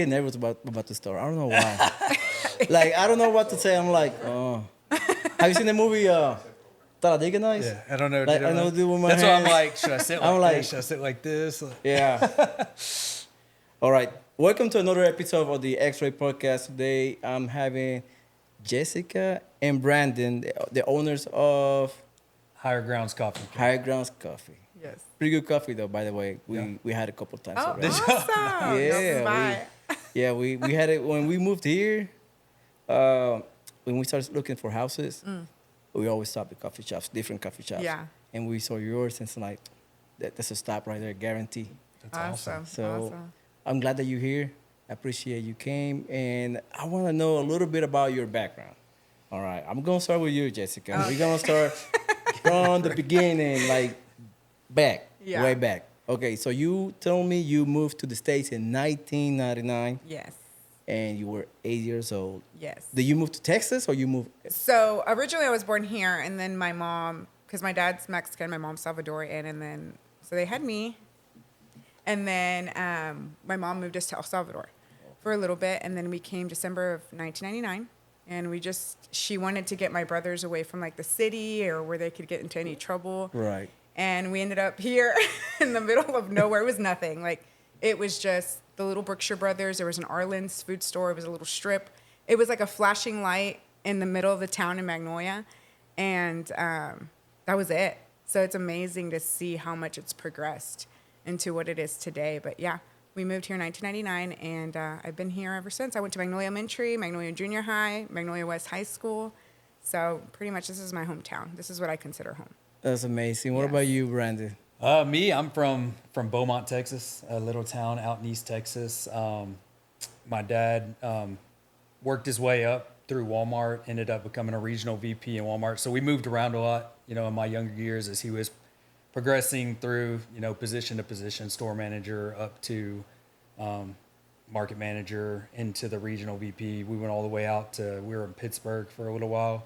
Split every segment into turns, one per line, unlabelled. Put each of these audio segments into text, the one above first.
get nervous about the story. I don't know why. Like, I don't know what to say. I'm like, oh. Have you seen the movie Talladega Nights?
Yeah, I don't know.
Like, I know do with my
That's
hands.
why I'm like, should I sit like
I'm like,
this? Should I sit like this?
yeah. All right. Welcome to another episode of the X-Ray Podcast. Today, I'm having Jessica and Brandon, the owners of
Higher Grounds Coffee.
Higher Grounds Coffee.
Yes.
Pretty good coffee, though, by the way.
Yeah.
We had a couple times
Oh,
already.
awesome.
Yeah, we had it when we moved here. When we started looking for houses, we always stopped at coffee shops, different coffee shops.
Yeah.
And we saw yours, and it's like, that's a stop right there, guarantee.
That's awesome.
So
Awesome.
I'm glad that you're here. I appreciate you came, and I want to know a little bit about your background. All right, I'm gonna start with you, Jessica.
Okay.
We're gonna start from the beginning, like way back. Okay, so you told me you moved to the States in 1999,
Yes.
and you were 8 years old.
Yes.
Did you move to Texas, or you moved?
So originally I was born here, and then my mom, because my dad's Mexican, my mom's Salvadorian, and then so they had me, and then my mom moved us to El Salvador for a little bit, and then we came December of 1999, and she wanted to get my brothers away from like the city or where they could get into any trouble.
Right.
And we ended up here in the middle of nowhere. It was nothing. Like, it was just the little Berkshire Brothers. There was an Arlen's food store. It was a little strip. It was like a flashing light in the middle of the town in Magnolia. And that was it. So it's amazing to see how much it's progressed into what it is today. But yeah, we moved here in 1999, and I've been here ever since. I went to Magnolia Elementary, Magnolia Junior High, Magnolia West High School. So pretty much this is my hometown. This is what I consider home.
That's amazing. What
Yes.
about you, Brandon?
Me, I'm from Beaumont, Texas, a little town out in East Texas. My dad worked his way up through Walmart, ended up becoming a regional VP in Walmart. So we moved around a lot, in my younger years as he was progressing through, position to position, store manager up to market manager into the regional VP. We went all the way out we were in Pittsburgh for a little while.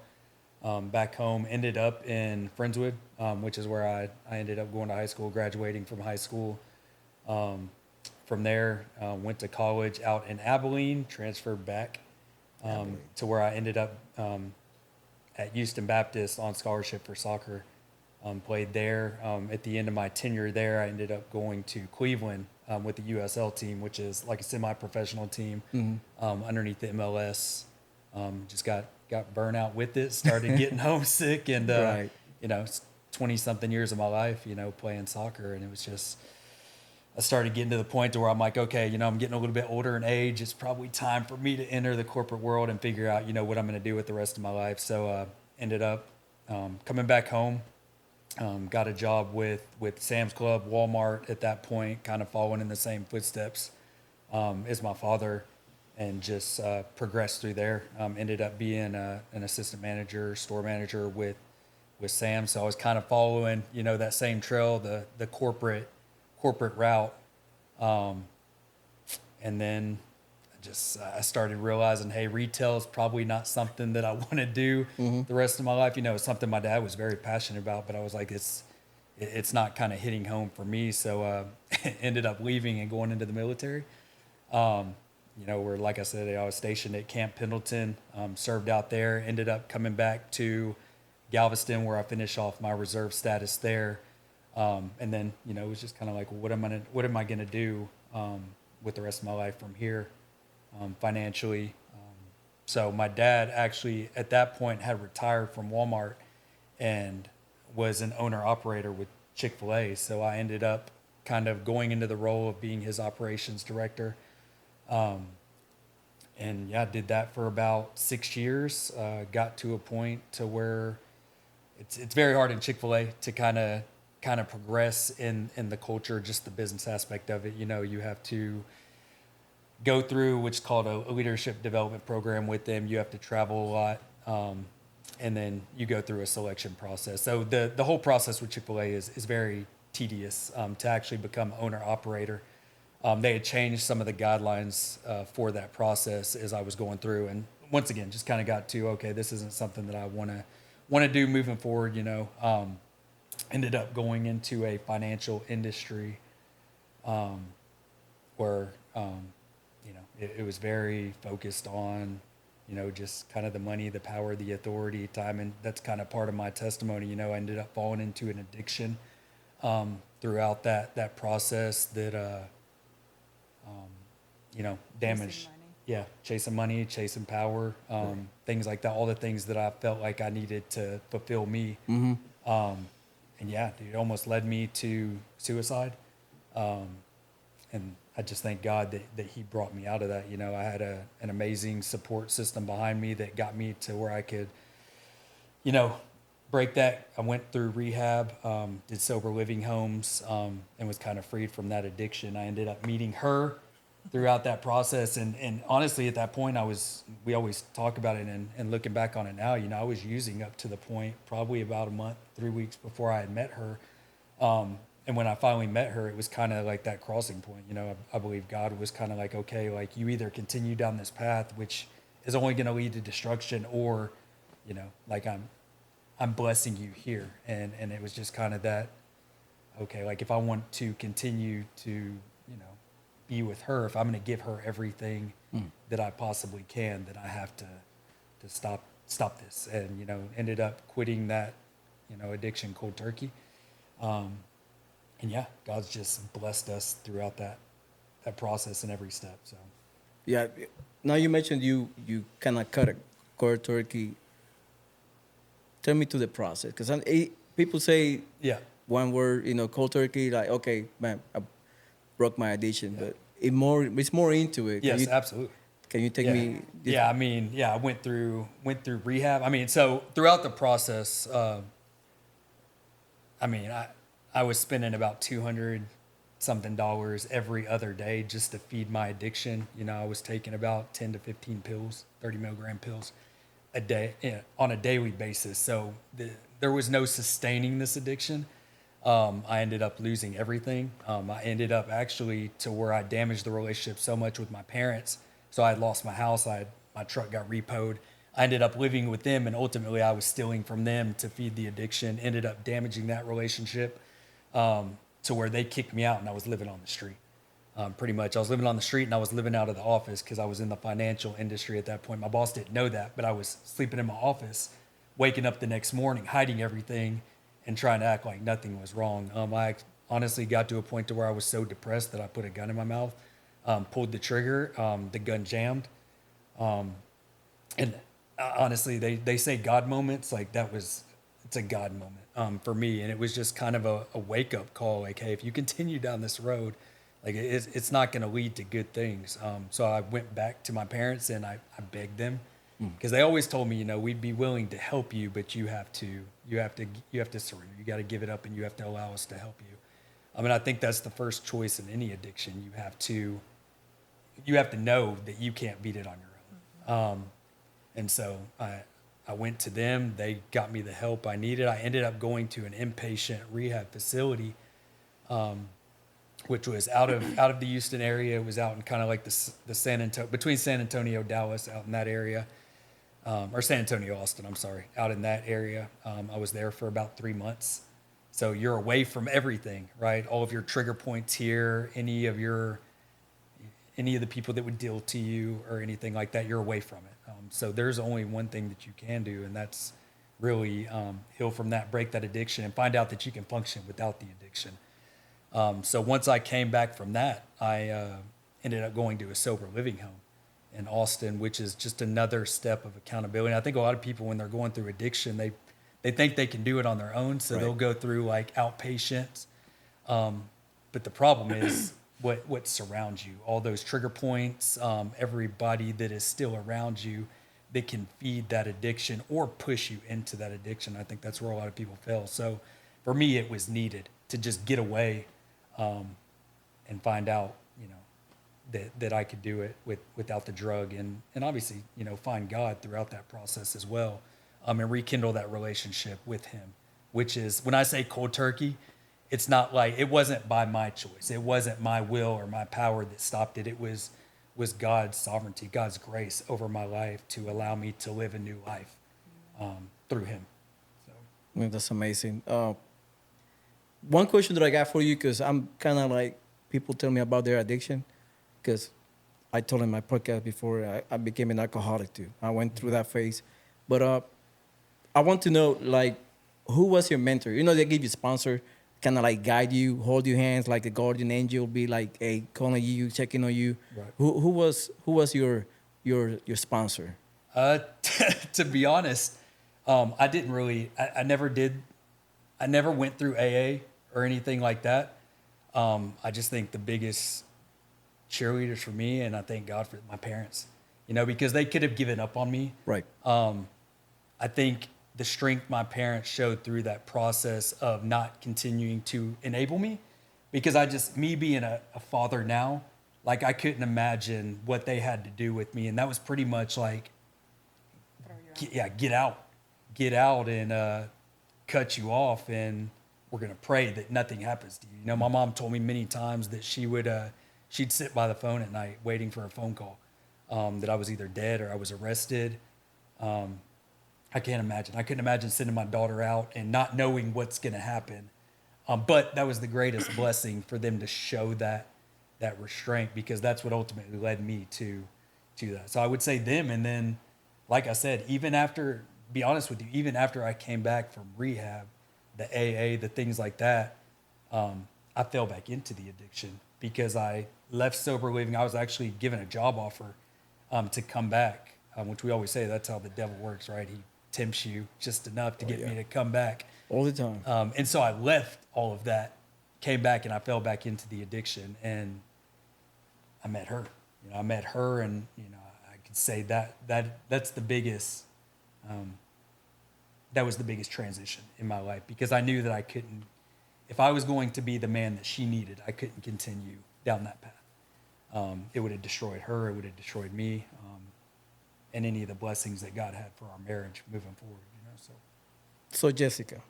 Back home, ended up in Friendswood, which is where I ended up going to high school, graduating from high school. From there, went to college out in Abilene, transferred back to where I ended up at Houston Baptist on scholarship for soccer. Played there. At the end of my tenure there, I ended up going to Cleveland with the USL team, which is like a semi-professional team underneath the MLS. Just got burnout with it, started getting homesick, and
Right.
20-something years of my life, playing soccer, and it was just, I started getting to the point to where I'm like, okay, I'm getting a little bit older in age. It's probably time for me to enter the corporate world and figure out, what I'm going to do with the rest of my life. So ended up coming back home, got a job with Sam's Club, Walmart at that point, kind of following in the same footsteps as my father. And just progressed through there. Ended up being an assistant manager, store manager with Sam. So I was kind of following, that same trail, the corporate route. And then I started realizing, hey, retail is probably not something that I want to do the rest of my life. It's something my dad was very passionate about, but I was like, it's not kind of hitting home for me. So ended up leaving and going into the military. Where, like I said, I was stationed at Camp Pendleton, served out there, ended up coming back to Galveston where I finished off my reserve status there. And then, it was just kind of like, well, what am I going to do with the rest of my life from here financially? So my dad actually at that point had retired from Walmart and was an owner-operator with Chick-fil-A. So I ended up kind of going into the role of being his operations director. And yeah, did that for about 6 years. Got to a point to where it's very hard in Chick-fil-A to kind of progress in the culture, just the business aspect of it. You have to go through what's called a leadership development program with them. You have to travel a lot, and then you go through a selection process. So the whole process with Chick-fil-A is very tedious to actually become owner-operator. They had changed some of the guidelines for that process as I was going through, and once again, just kind of got to, okay, this isn't something that I want to do moving forward. Ended up going into a financial industry where you know, it was very focused on, you know, just kind of the money, the power, the authority, time. And that's kind of part of my testimony. You know, I ended up falling into an addiction throughout that process that, you know, damaged.
money.
Yeah, chasing money, chasing power, things like that. All the things that I felt like I needed to fulfill me. And yeah, dude, it almost led me to suicide. And I just thank God that He brought me out of that. You know, I had an amazing support system behind me that got me to where I could, you know, break that. I went through rehab, did sober living homes, and was kind of freed from that addiction. I ended up meeting her throughout that process. And honestly, at that point, we always talk about it, and looking back on it now, you know, I was using up to the point probably about a month, 3 weeks before I had met her. And when I finally met her, it was kind of like that crossing point. You know, I believe God was kind of like, okay, like you either continue down this path, which is only going to lead to destruction, or, you know, like I'm blessing you here. And it was just kind of that, okay, like if I want to continue to, you know, be with her, if I'm going to give her everything that I possibly can, then I have to stop this. And, you know, ended up quitting that, you know, addiction cold turkey. And yeah, God's just blessed us throughout that process and every step. So
Yeah. Now you mentioned you kind of cut a cold turkey. Tell me to the process, because people say
yeah,
one word, you know, cold turkey, like, okay, man, I broke my addiction, but it's more into it.
yes, absolutely.
Can you take
Yeah.
me?
Yeah, I mean, yeah, I went through rehab. I mean, so throughout the process, I mean, I was spending about $200 something every other day just to feed my addiction. You know, I was taking about 10 to 15 pills, 30 milligram pills a day, on a daily basis. So there was no sustaining this addiction. I ended up losing everything. I ended up actually to where I damaged the relationship so much with my parents. So I had lost my house. My truck got repoed. I ended up living with them, and ultimately I was stealing from them to feed the addiction. Ended up damaging that relationship to where they kicked me out, and I was living on the street. Pretty much, I was living on the street, and I was living out of the office because I was in the financial industry at that point. My boss didn't know that, but I was sleeping in my office, waking up the next morning, hiding everything, and trying to act like nothing was wrong. I honestly got to a point to where I was so depressed that I put a gun in my mouth, pulled the trigger, the gun jammed, and honestly, they say God moments, like it's a God moment for me, and it was just kind of a wake up call, like, hey, if you continue down this road, like it's not going to lead to good things. So I went back to my parents and I begged them, because they always told me, you know, we'd be willing to help you, but you have to surrender. You got to give it up, and you have to allow us to help you. I mean, I think that's the first choice in any addiction. You have to know that you can't beat it on your own. And so I went to them. They got me the help I needed. I ended up going to an inpatient rehab facility, which was out of the Houston area. It was out in kind of like the between San Antonio, Dallas, out in that area, or San Antonio, Austin. I'm sorry, out in that area. I was there for about 3 months. So you're away from everything, right? All of your trigger points here, any of the people that would deal to you or anything like that, you're away from it. So there's only one thing that you can do, and that's really heal from that, break that addiction, and find out that you can function without the addiction. So once I came back from that, I ended up going to a sober living home in Austin, which is just another step of accountability. And I think a lot of people, when they're going through addiction, they think they can do it on their own, so they'll go through like outpatients. But the problem is what surrounds you, all those trigger points, everybody that is still around you that can feed that addiction or push you into that addiction. I think that's where a lot of people fail. So for me, it was needed to just get away and find out, you know, that I could do it without the drug, and obviously, you know, find God throughout that process as well, and rekindle that relationship with Him, which is, when I say cold turkey, it's not like, it wasn't by my choice. It wasn't my will or my power that stopped it. It was God's sovereignty, God's grace over my life to allow me to live a new life through Him. So
I mean, that's amazing. One question that I got for you, because I'm kind of like, people tell me about their addiction, because I told in my podcast before, I became an alcoholic too. I went through that phase. But I want to know, like, who was your mentor? You know, they give you sponsor, kind of like guide you, hold your hands, like the guardian angel, be like, hey, calling you, checking on you.
Right.
Who was your sponsor?
To be honest, I didn't really. I never did. I never went through AA or anything like that. I just think the biggest cheerleaders for me, and I thank God for my parents, you know, because they could have given up on me.
Right.
I think the strength my parents showed through that process of not continuing to enable me, because me being a father now, like I couldn't imagine what they had to do with me. And that was pretty much like, get out and cut you off. And we're going to pray that nothing happens to you. You know, my mom told me many times that she'd sit by the phone at night waiting for a phone call, that I was either dead or I was arrested. I can't imagine. I couldn't imagine sending my daughter out and not knowing what's going to happen. But that was the greatest blessing for them to show that restraint, because that's what ultimately led me to that. So I would say them. And then, like I said, even after I came back from rehab, the AA, the things like that, I fell back into the addiction because I left sober living. I was actually given a job offer to come back, which we always say that's how the devil works, right? He tempts you just enough to get me to come back.
All the time.
And so I left all of that, came back, and I fell back into the addiction. And I met her. You know, and you know, I could say that's the biggest. That was the biggest transition in my life, because I knew that I couldn't, if I was going to be the man that she needed, I couldn't continue down that path. It would have destroyed her. It would have destroyed me, and any of the blessings that God had for our marriage moving forward. You know,
So Jessica,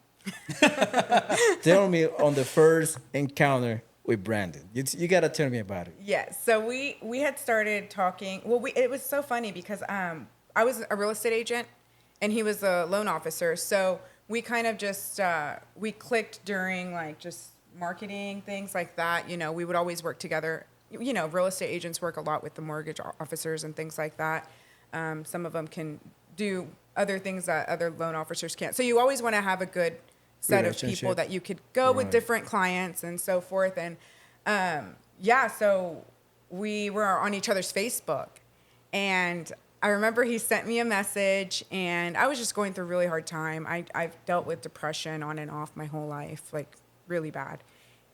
tell me on the first encounter with Brandon. You gotta tell me about it.
Yes. So we had started talking. Well, it was so funny because I was a real estate agent and he was a loan officer. So we kind of just we clicked during like just marketing, things like that. You know, we would always work together. You know, real estate agents work a lot with the mortgage officers and things like that. Some of them can do other things that other loan officers can't. So you always want to have a good set of people that you could go with different clients and so forth. And so we were on each other's Facebook. And I remember he sent me a message, and I was just going through a really hard time. I've dealt with depression on and off my whole life, like really bad.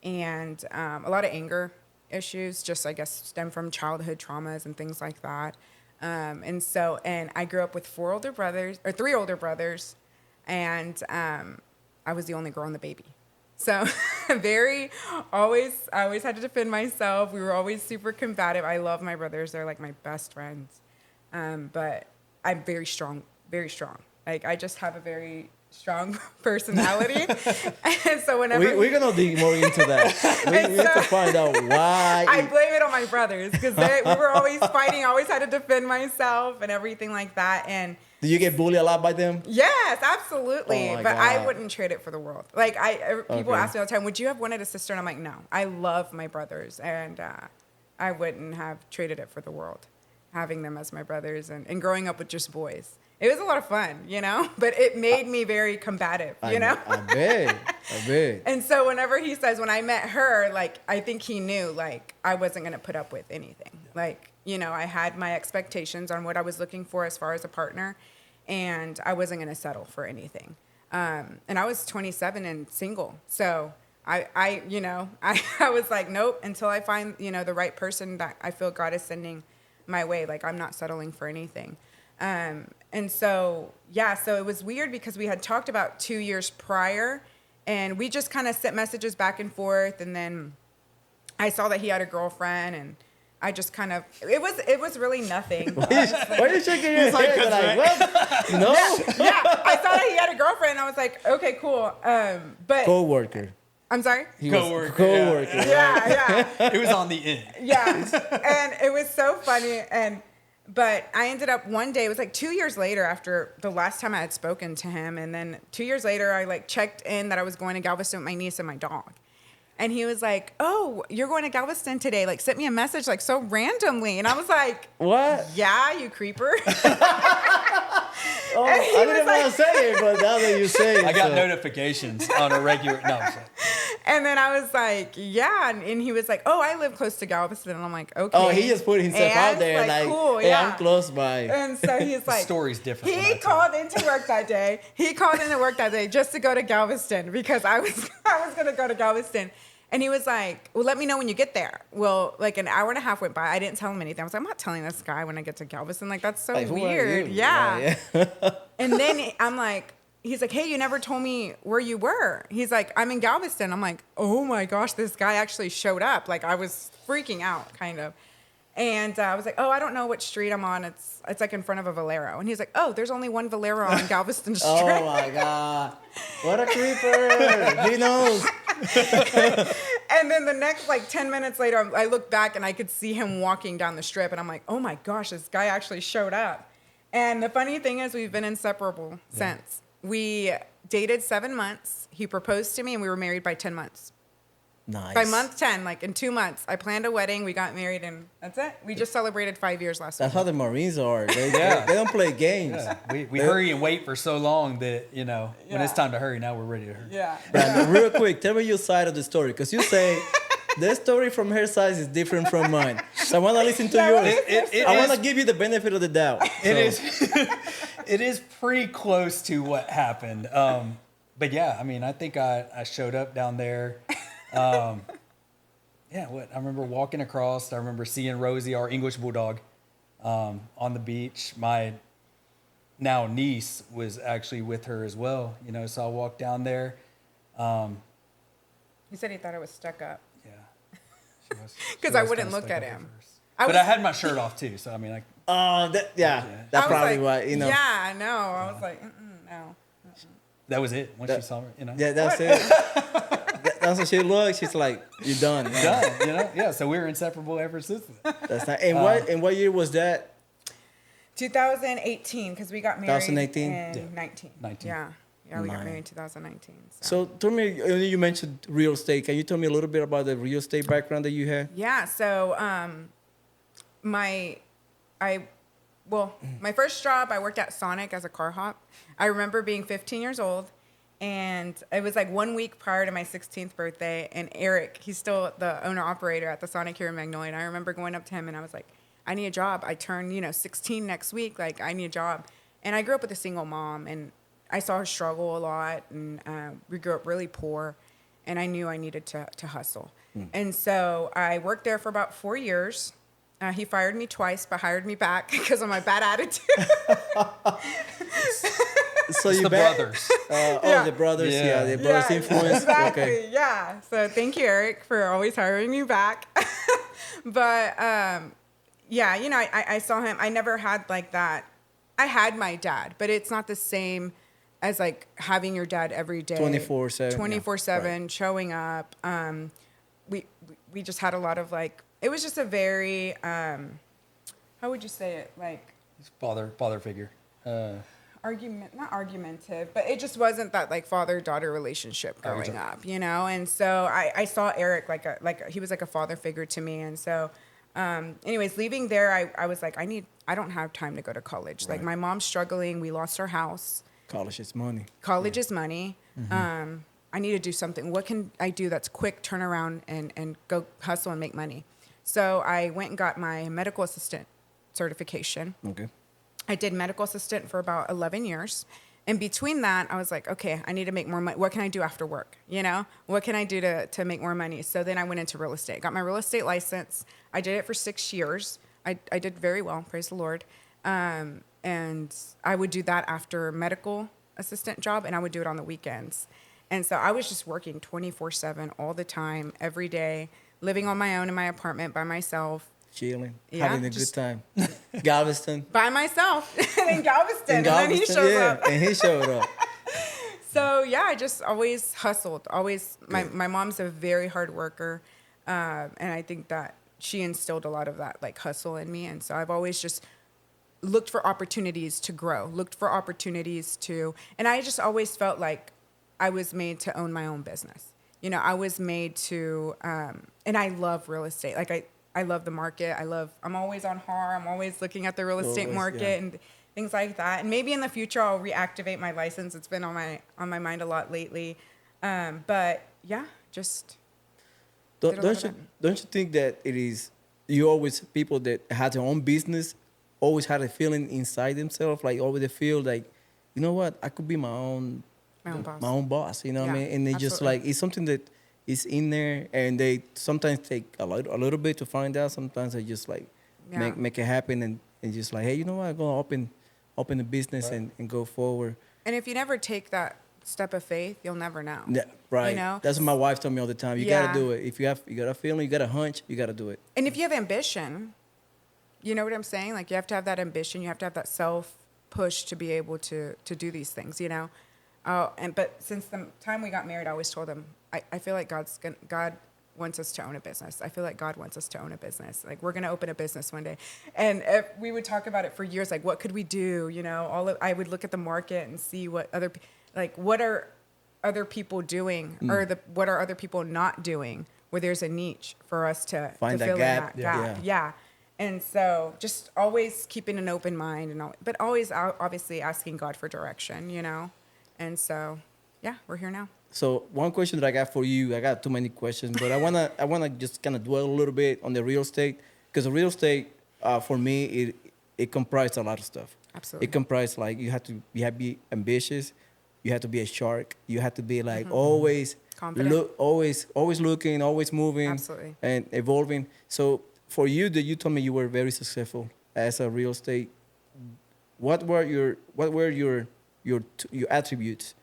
And a lot of anger issues, just I guess stem from childhood traumas and things like that. And I grew up with three older brothers, and I was the only girl in the baby. So I always had to defend myself. We were always super combative. I love my brothers. They're like my best friends. But I'm very strong, very strong. Like I just have a very strong personality. And so whenever
we're gonna dig more into that. We need to find out why.
I blame it on my brothers because we were always fighting. I always had to defend myself and everything like that. And
do you get bullied a lot by them?
yes, absolutely.
Oh my
but
God.
I wouldn't trade it for the world. Like people ask me all the time, would you have wanted a sister? And I'm like, no. I love my brothers, and I wouldn't have traded it for the world, having them as my brothers and growing up with just boys. It was a lot of fun, you know, but it made me very combative, you know?
I bet.
And so whenever he says, when I met her, like, I think he knew, like, I wasn't going to put up with anything. Like, you know, I had my expectations on what I was looking for as far as a partner, and I wasn't going to settle for anything. And I was 27 and single. So I was like, nope, until I find, you know, the right person that I feel God is sending my way. Like, I'm not settling for anything. And so it was weird because we had talked about 2 years prior, and we just kind of sent messages back and forth. And then I saw that he had a girlfriend, and I just kind of, it was really nothing.
Why are you shaking your head? Like, what? No?
Yeah, I saw that he had a girlfriend, and I was like, okay, cool. But
Co-worker.
I'm sorry?
Co-worker.
Co-worker.
Yeah.
it was on the end.
Yeah. And it was so funny. But I ended up one day, it was like 2 years later after the last time I had spoken to him. And then 2 years later, I like checked in that I was going to Galveston with my niece and my dog. And he was like, "Oh, you're going to Galveston today." Like, sent me a message like so randomly, and I was like,
What?
"Yeah, you creeper."
Oh, I didn't want to say it, but now that you say it,
I got notifications on a regular. No, I'm sorry.
And then I was like, "Yeah," and he was like, "Oh, I live close to Galveston," and I'm like, "Okay."
Oh, he just put himself out
And,
there like,
cool,
hey,
yeah.
I'm close by.
And so he's like,
story's different when I
He
tell
called into work that day. He called into work that day just to go to Galveston because I was gonna go to Galveston. And he was like, "Well, let me know when you get there." Well, like an hour and a half went by. I didn't tell him anything. I was like, "I'm not telling this guy when I get to Galveston. Like, that's so
Like, who are
weird."
you?
Yeah.
Yeah.
And then I'm like, he's like, "Hey, you never told me where you were." He's like, "I'm in Galveston." I'm like, "Oh my gosh, this guy actually showed up." Like, I was freaking out, kind of. And I was like, "Oh, I don't know what street I'm on. It's like in front of a Valero." And he's like, "Oh, there's only one Valero on Galveston Street."
Oh my God. What a creeper. He knows.
And then the next, like 10 minutes later, I look back and I could see him walking down the strip. And I'm like, "Oh my gosh, this guy actually showed up." And the funny thing is, we've been inseparable since. We dated 7 months. He proposed to me, and we were married by 10 months.
Nice.
By month 10, like in 2 months, I planned a wedding. We got married, and that's it. We just celebrated 5 years last
That's
week.
how the Marines are. They
Yeah.
don't play games.
Yeah. We hurry and wait for so long that, you know, when it's
Yeah.
time to hurry, now we're ready to hurry.
Yeah.
Brandon, real quick, tell me your side of the story. Because you say the story from her side is different from mine. So I want to listen to
Yeah,
yours.
what is
It
I want
is-
to give you the benefit of the doubt.
It
So,
is. It is pretty close to what happened. But yeah, I mean, I think I showed up down there. Yeah, what I remember walking across. I remember seeing Rosie, our English bulldog, on the beach. My now niece was actually with her as well. You know, so I walked down there.
He said he thought I was stuck up.
Yeah, she was- she
'Cause I
was
wouldn't
kinda
look
stuck
at
up
him.
first.
I
But
was-
I had my shirt off too, so I mean,
that's
I was
probably
like,
why, you know.
Yeah, I know. I was like, no.
that was it. Once she saw me, you know.
Yeah, that's it. That's what she looks. She's like, you're done. man.
Done, you know. Yeah, so we were inseparable ever since then.
That's not. And what year was that?
2018, because we got married
2018?
in
Yeah.
19.
19.
Yeah, we got
Nine.
married in 2019.
So tell me, you mentioned real estate. Can you tell me a little bit about the real estate background that you had?
Yeah, so my first job, I worked at Sonic as a car hop. I remember being 15 years old, and it was like 1 week prior to my 16th birthday, and Eric, he's still the owner-operator at the Sonic here in Magnolia, and I remember going up to him, and I was like, "I need a job. I turn, 16 next week. Like, I need a job." And I grew up with a single mom, and I saw her struggle a lot, and we grew up really poor, and I knew I needed to hustle. And so I worked there for about 4 years. He fired me twice, but hired me back because of my bad attitude.
So
It's
you
the
back-
brothers.
Yeah.
The brothers.
Yeah.
Yeah, the brothers influence.
Exactly.
Okay.
Yeah. So thank you, Eric, for always hiring me back. But yeah, I saw him. I never had like that. I had my dad, but it's not the same as like having your dad every day,
24/7, yeah.
24/7,
Right.
showing up. We just had a lot of like. It was just a very how would you say it, like
Father figure.
not argumentative, but it just wasn't that like father-daughter relationship growing up, And so I saw Eric like he was like a father figure to me. And so anyways, leaving there, I was like, I don't have time to go to college. Like,
Right.
my mom's struggling. We lost our house.
College is money.
College is money. I need to do something. What can I do that's quick, turn around and go hustle and make money? So I went and got my medical assistant certification.
Okay.
I did medical assistant for about 11 years. And between that, I was like, okay, I need to make more money. What can I do after work? What can I do to make more money? So then I went into real estate, got my real estate license. I did it for 6 years. I did very well, praise the Lord. And I would do that after medical assistant job, and I would do it on the weekends. And so I was just working 24/7 all the time, every day, living on my own in my apartment by myself.
Chilling,
Yeah,
having a
just-
good time. Galveston.
By myself in Galveston. And then he shows up.
And he showed up.
So yeah, I just always hustled. Always, my mom's a very hard worker, and I think that she instilled a lot of that like hustle in me. And so I've always just looked for opportunities to grow, and I just always felt like I was made to own my own business. You know, I was made to, and I love real estate. Like I love the market. I'm always on HAR. I'm always looking at the real estate
Always,
market
yeah.
and things like that. And maybe in the future I'll reactivate my license. It's been on my mind a lot lately. But yeah, just
Don't,
did a lot
don't
of
you
that.
don't you think that it is you always people that had their own business always had a feeling inside themselves like always they feel like you know what I could be
My own boss.
my own boss, you know what I
Yeah,
mean? And they just
absolutely.
like it's something that is in there, and they sometimes take a little bit to find out. Sometimes they just like
Yeah.
make it happen, and just like, hey, you know what? I'm gonna open a business
Right.
and go forward.
And if you never take that step of faith, you'll never know.
Yeah, right.
You know?
That's what my wife told me all the time. You gotta
Yeah.
do it. If you got a feeling, you got a hunch, you gotta do it.
And if you have ambition, you know what I'm saying? Like you have to have that ambition. You have to have that self push to be able to do these things, you know? But since the time we got married, I always told him, I feel like God wants us to own a business. I feel like God wants us to own a business. Like we're going to open a business one day. And if we would talk about it for years, like what could we do? You know, I would look at the market and see what what are other people doing or what are other people not doing where there's a niche for us to
Find that
fill
gap.
in that
Yeah.
gap. Yeah. And so just always keeping an open mind but always obviously asking God for direction, you know? And so, yeah, we're here now.
So one question that I got for you, I got too many questions, but I wanna just kind of dwell a little bit on the real estate because the real estate for me it comprises a lot of stuff.
Absolutely.
It comprises like you have to be ambitious, you have to be a shark, you have to be like
Mm-hmm.
always
Confident.
always looking, always moving,
Absolutely.
and evolving. So for you, that you told me you were very successful as a real estate. What were your attributes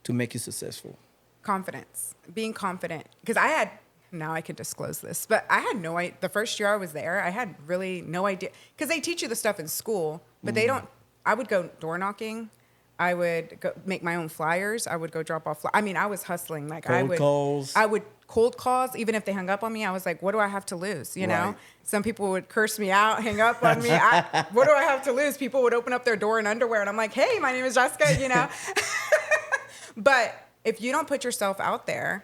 to make you successful?
Confidence, being confident. Because now I can disclose this, but I had no idea. The first year I was there, I had really no idea. Because they teach you the stuff in school, but they don't. I would go door knocking. I would go make my own flyers. I would go drop off. I mean, I was hustling. Like
Cold calls.
I would cold calls. Even if they hung up on me, I was like, what do I have to lose? You know,
Right.
some people would curse me out, hang up on me. What do I have to lose? People would open up their door in underwear and I'm like, hey, my name is Jessica, you know? But if you don't put yourself out there,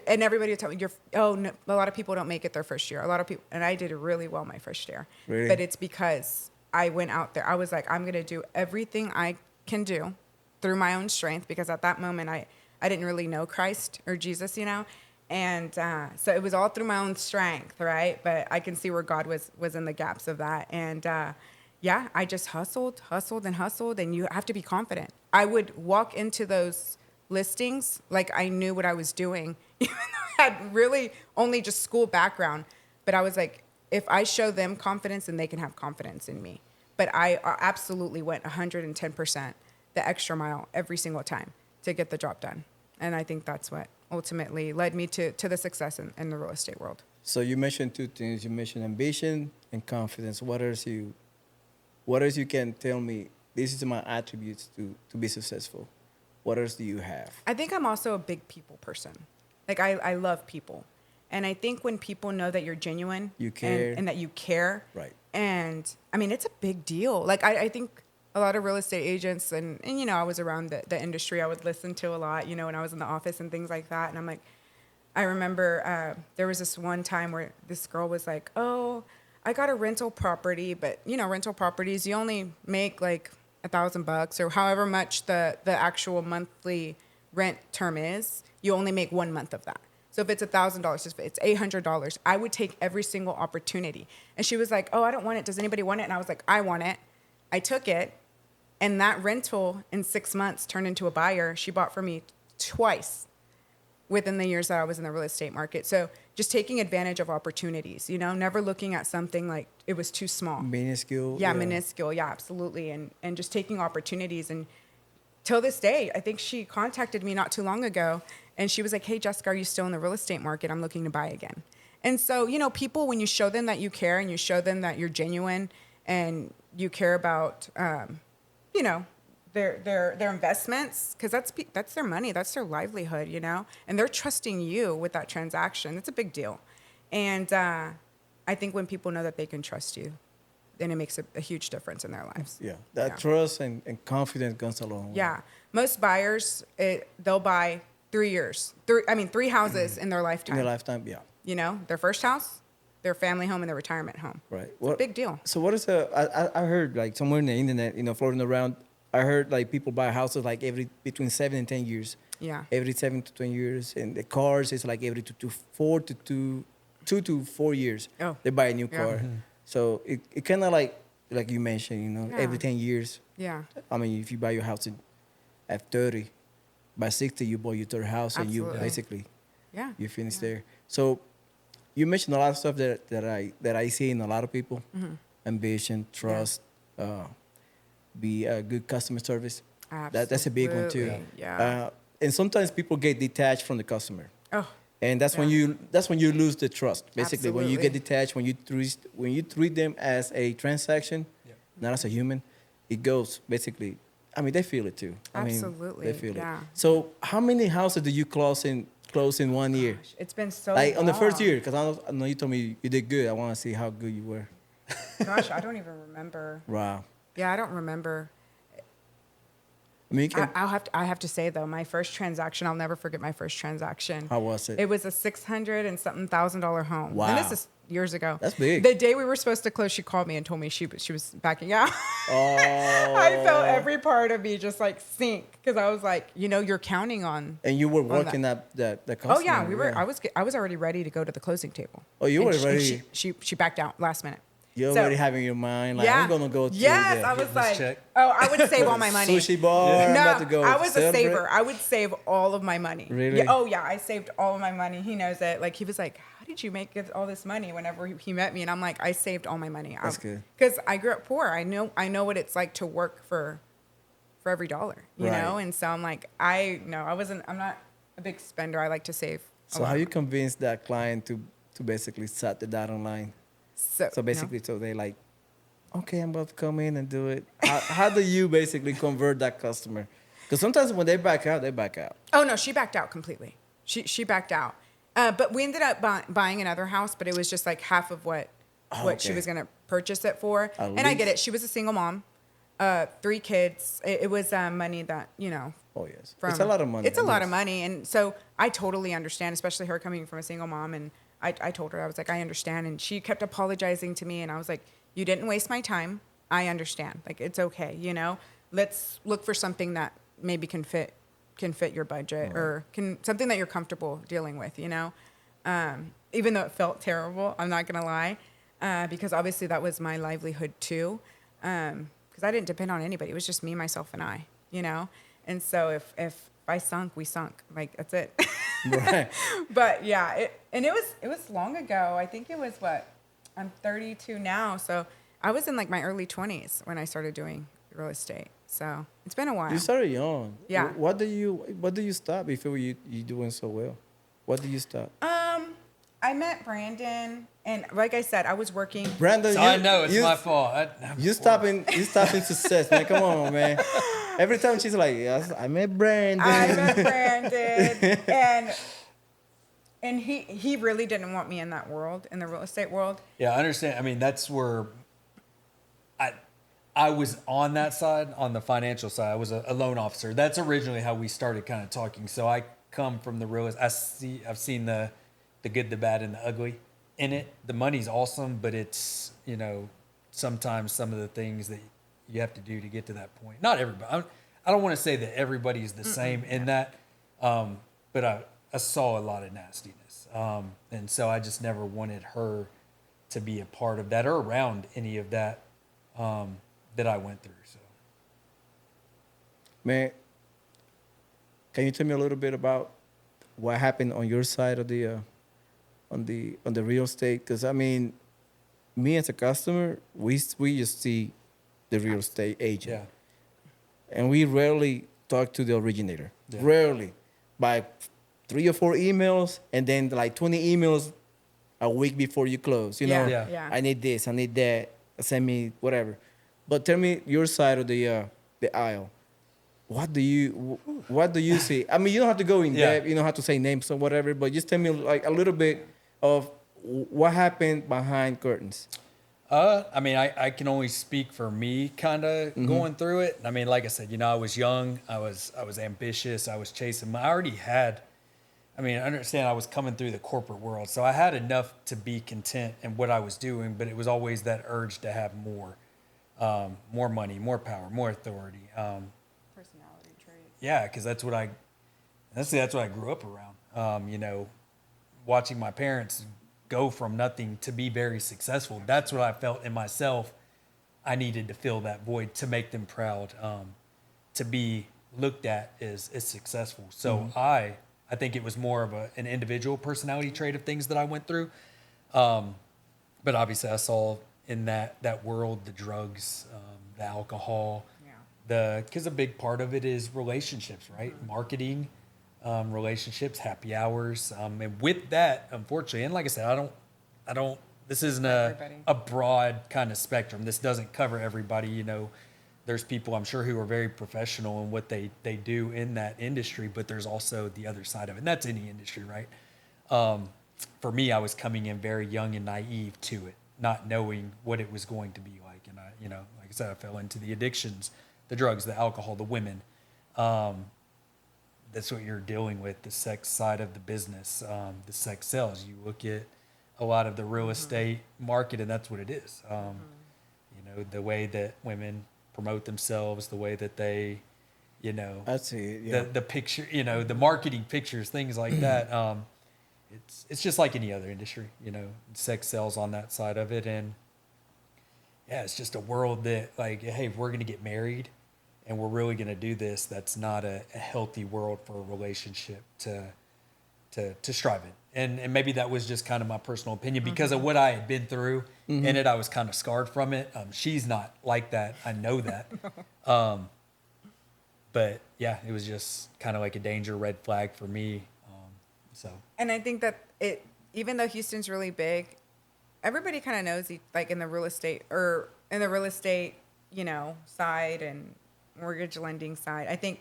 and everybody will tell me, no, a lot of people don't make it their first year. A lot of people, and I did really well my first year.
Really?
But it's because I went out there. I was like, I'm going to do everything I can do through my own strength because at that moment, I didn't really know Christ or Jesus, you know? And so it was all through my own strength, right? But I can see where God was in the gaps of that. And yeah, I just hustled, and you have to be confident. I would walk into those listings like I knew what I was doing, even though I had really only just school background. But I was like, if I show them confidence, then they can have confidence in me. But I absolutely went 110% the extra mile every single time to get the job done. And I think that's what ultimately led me to the success in the real estate world.
So you mentioned two things. You mentioned ambition and confidence. What else you can tell me? This is my attributes to be successful. What else do you have?
I think I'm also a big people person. Like I love people. And I think when people know that you're genuine
You care.
and that you care.
Right.
And I mean, it's a big deal. Like I think a lot of real estate agents and you know, I was around the industry. I would listen to a lot, you know, when I was in the office and things like that. And I'm like, I remember there was this one time where this girl was like, oh, I got a rental property, but you know, rental properties, you only make like $1,000 or however much the actual monthly rent term is, you only make 1 month of that. So if it's $1,000, if it's $800, I would take every single opportunity. And she was like, oh, I don't want it. Does anybody want it? And I was like, I want it. I took it. And that rental in 6 months turned into a buyer. She bought for me twice within the years that I was in the real estate market. So just taking advantage of opportunities, you know, never looking at something like it was too small.
Minuscule.
Yeah, minuscule. Yeah, absolutely. And just taking opportunities. And till this day, I think she contacted me not too long ago and she was like, hey, Jessica, are you still in the real estate market? I'm looking to buy again. And so, you know, people, when you show them that you care and you show them that you're genuine and you care about, you know, their investments, because that's their money, that's their livelihood, you know, and they're trusting you with that transaction. It's a big deal. And I think when people know that they can trust you, then it makes a huge difference in their lives.
Yeah. That trust and confidence goes along.
Yeah. Most buyers, they'll buy 3 years. Three houses in their
In
lifetime.
their lifetime, yeah.
You know, their first house, their family home, and their retirement home.
Right.
It's a big deal.
So what is I heard like somewhere in the internet, floating around, I heard like people buy houses like every between 7 and 10 years.
Yeah.
Every 7 to 10 years. And the cars is like every 2 to 4 years.
Oh.
They buy a new
Yeah.
car. So it kinda like you mentioned,
Yeah.
every 10 years.
Yeah.
I mean, if you buy your house at 30, by 60 you bought your third house and you
Absolutely.
basically
Yeah.
you finish there. So you mentioned a lot of stuff that I see in a lot of people: ambition, trust, be a good customer service. That's a big one too.
Absolutely, yeah.
And sometimes people get detached from the customer,
Oh,
and that's when
Yeah.
you lose the trust. Basically, when you get
Absolutely.
detached, when you treat them as a transaction, not as a human, it goes basically. I mean, they feel it too. I mean,
Absolutely,
they feel
yeah.
it. So, how many houses did you close in 1 year?
it's been so
Like on the first
long.
year, because I know you told me you did good. I want to see how good you were.
Gosh, I don't even remember.
Wow.
Yeah, I don't remember.
I mean, you can,
I have to say though, my first transaction, I'll never forget my first transaction.
how was it?
It was a $600 and something thousand home.
Wow.
And this is years ago.
That's big.
The day we were supposed to close, she called me and told me she was backing out.
Oh.
I felt every part of me just like sink because I was like, you're counting on.
And you were
that.
working at the customer.
Oh yeah, we were. I was already ready to go to the closing table.
Oh, you
And
were
she-
ready.
She backed out last minute.
You're
So-
already having in your mind, like, I'm going to go to
Yes,
the
I was
this
like,
check.
I would save all my money.
sushi bar. I'm
No,
about to go
I was a
celebrate.
saver. I would save all of my money.
Really?
Yeah, oh yeah, I saved all of my money. He knows it. Like he was like, "How did you make all this money?" Whenever he met me, and I'm like, "I saved all my money."
That's good.
Because I grew up poor. I know what it's like to work for every dollar. You
Right.
know, and so I'm like, I'm not a big spender. I like to save. a
So
lot.
how you convince that client to basically set the dotted line? So
no.
basically, so they like, okay, I'm about to come in and do it. How do you basically convert that customer? Because sometimes when they back out, they back out.
Oh no, she backed out completely. She backed out. But we ended up buying another house, but it was just like half of what she
okay.
was gonna purchase it for.
At
And I get
least.
it. She was a single mom, 3 kids. It was money that
Oh yes,
From,
it's a lot of money.
It's a
at
lot of
least.
money, and so I totally understand, especially her coming from a single mom. And I told her, I was like, I understand, and she kept apologizing to me, and I was like, you didn't waste my time. I understand. Like it's okay. Let's look for something that maybe can fit your budget or something that you're comfortable dealing with. Even though it felt terrible, I'm not gonna lie, because obviously that was my livelihood too. Because I didn't depend on anybody. It was just me, myself, and I. And so if I sunk, we sunk. Like that's it.
Right.
But yeah, it was long ago. I think it was I'm 32 now, so I was in like my early 20s when I started doing real estate. So it's been a while.
You started young.
Yeah.
What do you stop before you doing so well? What do you stop?
I met Brandon, and like I said, I was working.
Brandon,
I know it's my fault.
You stopping success, man. Come on, man. Every time she's like, yes, I met Brandon.
I met Brandon, and he really didn't want me in that world, in the real estate world.
Yeah, I understand. I mean, that's where I was on that side, on the financial side. I was a loan officer. That's originally how we started kind of talking. So I come from the real. I've seen the good, the bad, and the ugly in it. The money's awesome, but it's sometimes some of the things that you have to do to get to that point. Not everybody. I don't want to say that everybody's the same in that, but I saw a lot of nastiness, and so I just never wanted her to be a part of that or around any of that that I went through. So,
Man, can you tell me a little bit about what happened on your side of the on the real estate? Because I mean, me as a customer, we just see the real estate agent, and we rarely talk to the originator.
Yeah.
Rarely, by 3 or 4 emails, and then like 20 emails a week before you close.
Yeah.
I need this, I need that. Send me whatever. But tell me your side of the aisle. What do you see? I mean, you don't have to go in depth. You don't have to say names or whatever. But just tell me like a little bit of what happened behind curtains.
I mean, I can only speak for me kind of going through it. I mean, like I said, you know, I was young, I was ambitious, I was chasing, I already had, I mean, I understand I was coming through the corporate world. So I had enough to be content in what I was doing, but it was always that urge to have more money, more power, more authority.
Personality traits.
Yeah, because that's what I grew up around. You know, watching my parents go from nothing to be very successful. That's what I felt in myself. I needed to fill that void to make them proud, to be looked at as successful. So I think it was more of an individual personality trait of things that I went through. But obviously, I saw in that world the drugs, the alcohol, because a big part of it is relationships, right? Marketing, relationships, happy hours, and with that, unfortunately, and like I said, I don't. This isn't a broad kind of spectrum. This doesn't cover everybody. You know, there's people I'm sure who are very professional in what they do in that industry, but there's also the other side of it, and that's any industry, right? For me, I was coming in very young and naive to it, not knowing what it was going to be like, and I, you know, like I said, I fell into the addictions, the drugs, the alcohol, the women. That's what you're dealing with, the sex side of the business, the sex sales. You look at a lot of the real estate market, and that's what it is. You know, the way that women promote themselves, the way that they, you know,
I see it, yeah.
the picture, you know, the marketing pictures, things like that. It's just like any other industry, you know, sex sells on that side of it. And yeah, it's just a world that, like, hey, if we're going to get married and we're really going to do this, that's not a healthy world for a relationship to strive in. And maybe that was just kind of my personal opinion because of what I had been through in it. I was kind of scarred from it. She's not like that. I know that. But yeah, it was just kind of like a danger red flag for me.
And I think that even though Houston's really big, everybody kind of knows, like in the real estate you know, side and mortgage lending side. I think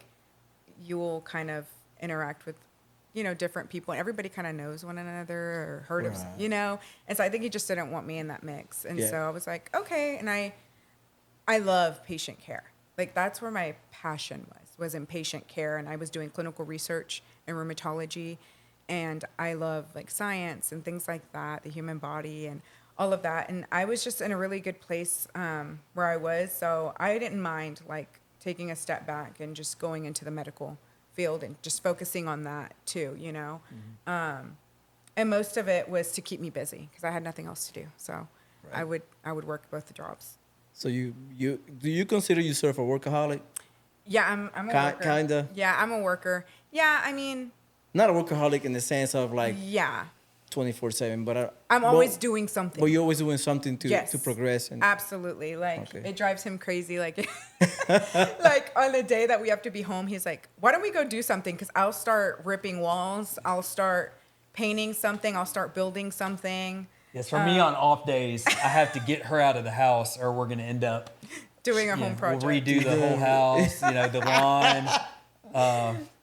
you will kind of interact with, you know, different people, and everybody kind of knows one another or heard of, you know. And so I think he just didn't want me in that mix. And so I was like, okay. And I love patient care. Like that's where my passion was in patient care. And I was doing clinical research in rheumatology. And I love like science and things like that, the human body and all of that. And I was just in a really good place where I was. So I didn't mind like taking a step back and just going into the medical field and just focusing on that too, you know. And most of it was to keep me busy because I had nothing else to do. So I would work both the jobs.
So do you consider yourself a workaholic?
Yeah, I'm a worker.
Kinda.
Yeah, I'm a worker. Yeah, I mean.
Not a workaholic in the sense of like.
Yeah.
24/7, but
I'm always doing something.
But you're always doing something to progress. And
absolutely, like it drives him crazy. Like, like on the day that we have to be home, he's like, "Why don't we go do something?" Because I'll start ripping walls, I'll start painting something, I'll start building something.
Yes, for me on off days, I have to get her out of the house, or we're going to end up
doing a home project.
We'll redo the whole house, you know, the lawn.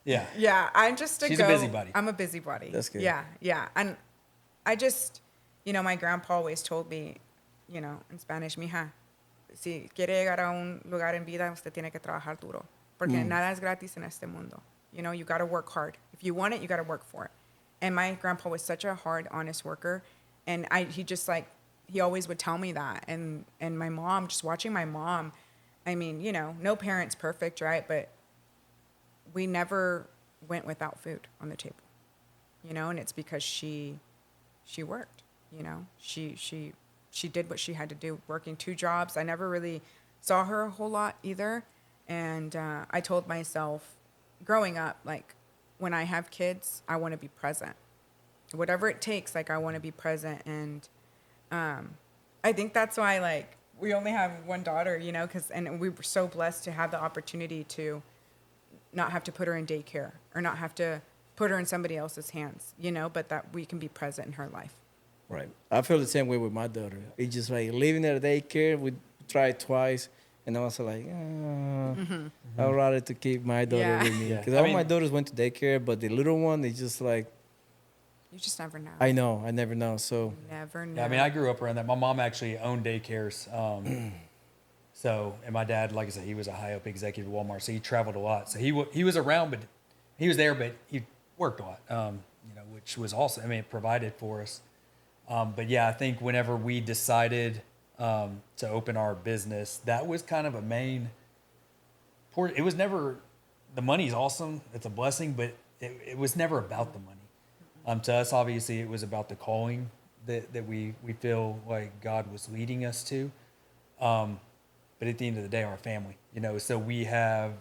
Yeah.
Yeah,
She's a busybody.
I'm a busybody.
That's good.
Yeah. And I just, you know, my grandpa always told me, you know, in Spanish, mija, si quiere llegar a un lugar en vida, usted tiene que trabajar duro. Porque nada es gratis en este mundo. You know, you got to work hard. If you want it, you got to work for it. And my grandpa was such a hard, honest worker. And he always would tell me that. And my mom, just watching my mom, I mean, you know, no parent's perfect, right? But we never went without food on the table, you know, and it's because she worked, you know, she did what she had to do, working 2 jobs. I never really saw her a whole lot either. And I told myself growing up, like when I have kids, I want to be present, whatever it takes. Like I want to be present. And I think that's why, like, we only have one daughter, you know, and we were so blessed to have the opportunity to not have to put her in daycare or not have to put her in somebody else's hands, you know, but that we can be present in her life.
Right. I feel the same way with my daughter. It's just like leaving her at daycare. We tried twice, and I was like, I'd rather to keep my daughter with me. Because all my daughters went to daycare, but the little one is just like,
You just never know.
I know. I never know. So
Never know.
Yeah, I mean, I grew up around that. My mom actually owned daycares. So, and my dad, like I said, he was a high up executive at Walmart, so he traveled a lot. So he was around, but he was there, but he worked a lot. Which was awesome. I mean, it provided for us. But yeah, I think whenever we decided to open our business, that was kind of a main. It was never, the money's awesome. It's a blessing, but it was never about the money. To us, obviously, it was about the calling that we feel like God was leading us to. But at the end of the day, our family, so we have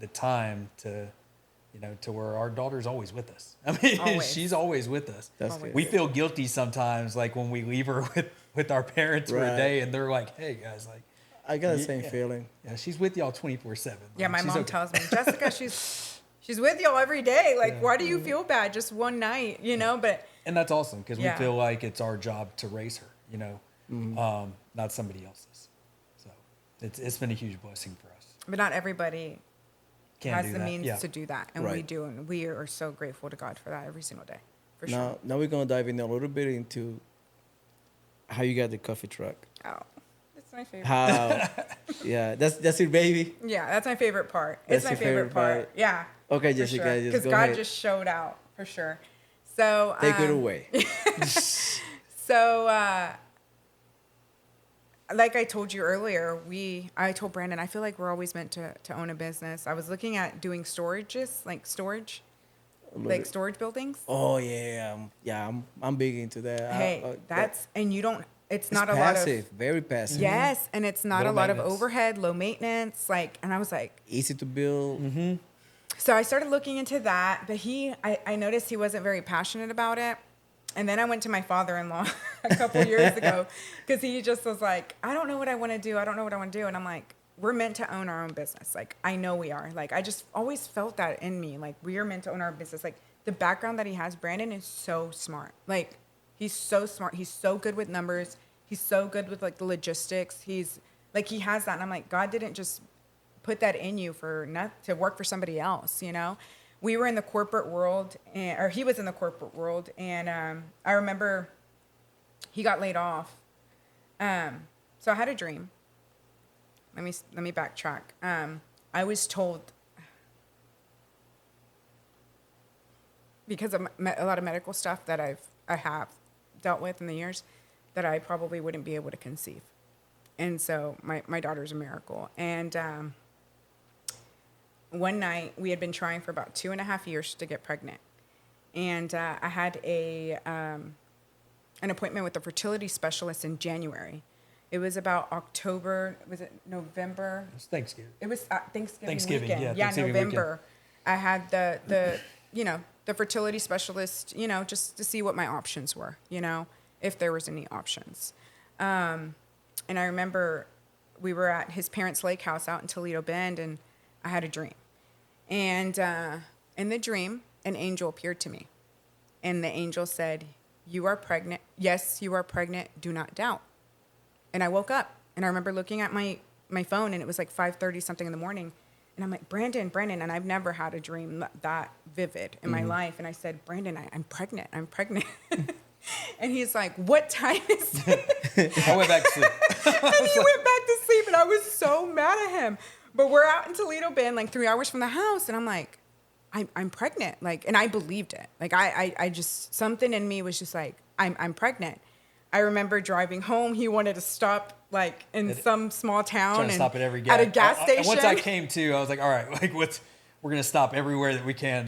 the time to, to where our daughter's always with us. I mean,
Always.
she's always with us.
that's good.
We feel guilty sometimes, like when we leave her with our parents for a
Right.
day and they're like, hey guys, like,
I got the
Yeah.
same feeling.
yeah, she's with y'all 24/7.
Yeah, my
She's
mom
okay.
tells me, Jessica, she's with y'all every day. Like, why do you feel bad just one night, But
And that's awesome because
Yeah.
we feel like it's our job to raise her, not somebody else's. So it's been a huge blessing for us.
but not everybody
Can
has
do
the
that.
means
Yeah.
to do that, and we
Right.
do, and we are so grateful to God for that every single day, for sure.
Now we're gonna dive in a little bit into how you got the coffee truck.
Oh, that's my favorite.
How? Yeah, that's your baby.
Yeah, that's my favorite part.
That's
It's my
your
favorite
favorite
part.
part.
Yeah.
Okay,
for
Jessica,
sure.
just
Because
go
God
ahead.
just showed out for sure. So
Take it away.
So, like I told you earlier, I told Brandon, I feel like we're always meant to own a business. I was looking at doing storages, like storage buildings.
Oh yeah, I'm big into that.
Hey, and you don't. It's
it's
not a
passive,
lot of.
very passive.
Yes, and it's not
Low
a lot of
maintenance.
overhead, low maintenance. And I was like,
Easy to build.
so I started looking into that, but I noticed he wasn't very passionate about it. And then I went to my father-in-law a couple years ago because he just was like, I don't know what I want to do. I don't know what I want to do. And I'm like, we're meant to own our own business. Like, I know we are. Like, I just always felt that in me. Like, we are meant to own our business. Like, the background that he has, Brandon is so smart. Like, he's so smart. He's so good with numbers. He's so good with, like, the logistics. He's, like, he has that. And I'm like, God didn't just put that in you to work for somebody else, We were in the corporate world, or he was in the corporate world, and I remember he got laid off. So I had a dream. Let me backtrack. I was told, because of a lot of medical stuff that I have dealt with in the years, that I probably wouldn't be able to conceive, and so my daughter's a miracle. And one night, we had been trying for about 2.5 years to get pregnant. And I had an appointment with a fertility specialist in January. It was about October, was it November?
It's Thanksgiving.
It was Thanksgiving
Thanksgiving,
weekend.
yeah, Thanksgiving
November. I had the fertility specialist, just to see what my options were, if there was any options. And I remember we were at his parents' lake house out in Toledo Bend, and I had a dream. And in the dream, an angel appeared to me. And the angel said, "You are pregnant. Yes, you are pregnant. Do not doubt." And I woke up, and I remember looking at my phone, and it was like 5:30 something in the morning. And I'm like, Brandon, and I've never had a dream that vivid in my life. And I said, Brandon, I'm pregnant. And he's like, what time is it?
I went back to sleep.
And he went back to sleep, and I was so mad at him. But we're out in Toledo Bend, like 3 hours from the house, and I'm like, I'm pregnant. Like, and I believed it. Like, I just, something in me was just like, I'm pregnant. I remember driving home. He wanted to stop, like, in some small town.
Trying to
and
stop at every
At a gas station.
Once I came to, I was like, all right, like, we're going to stop everywhere that we can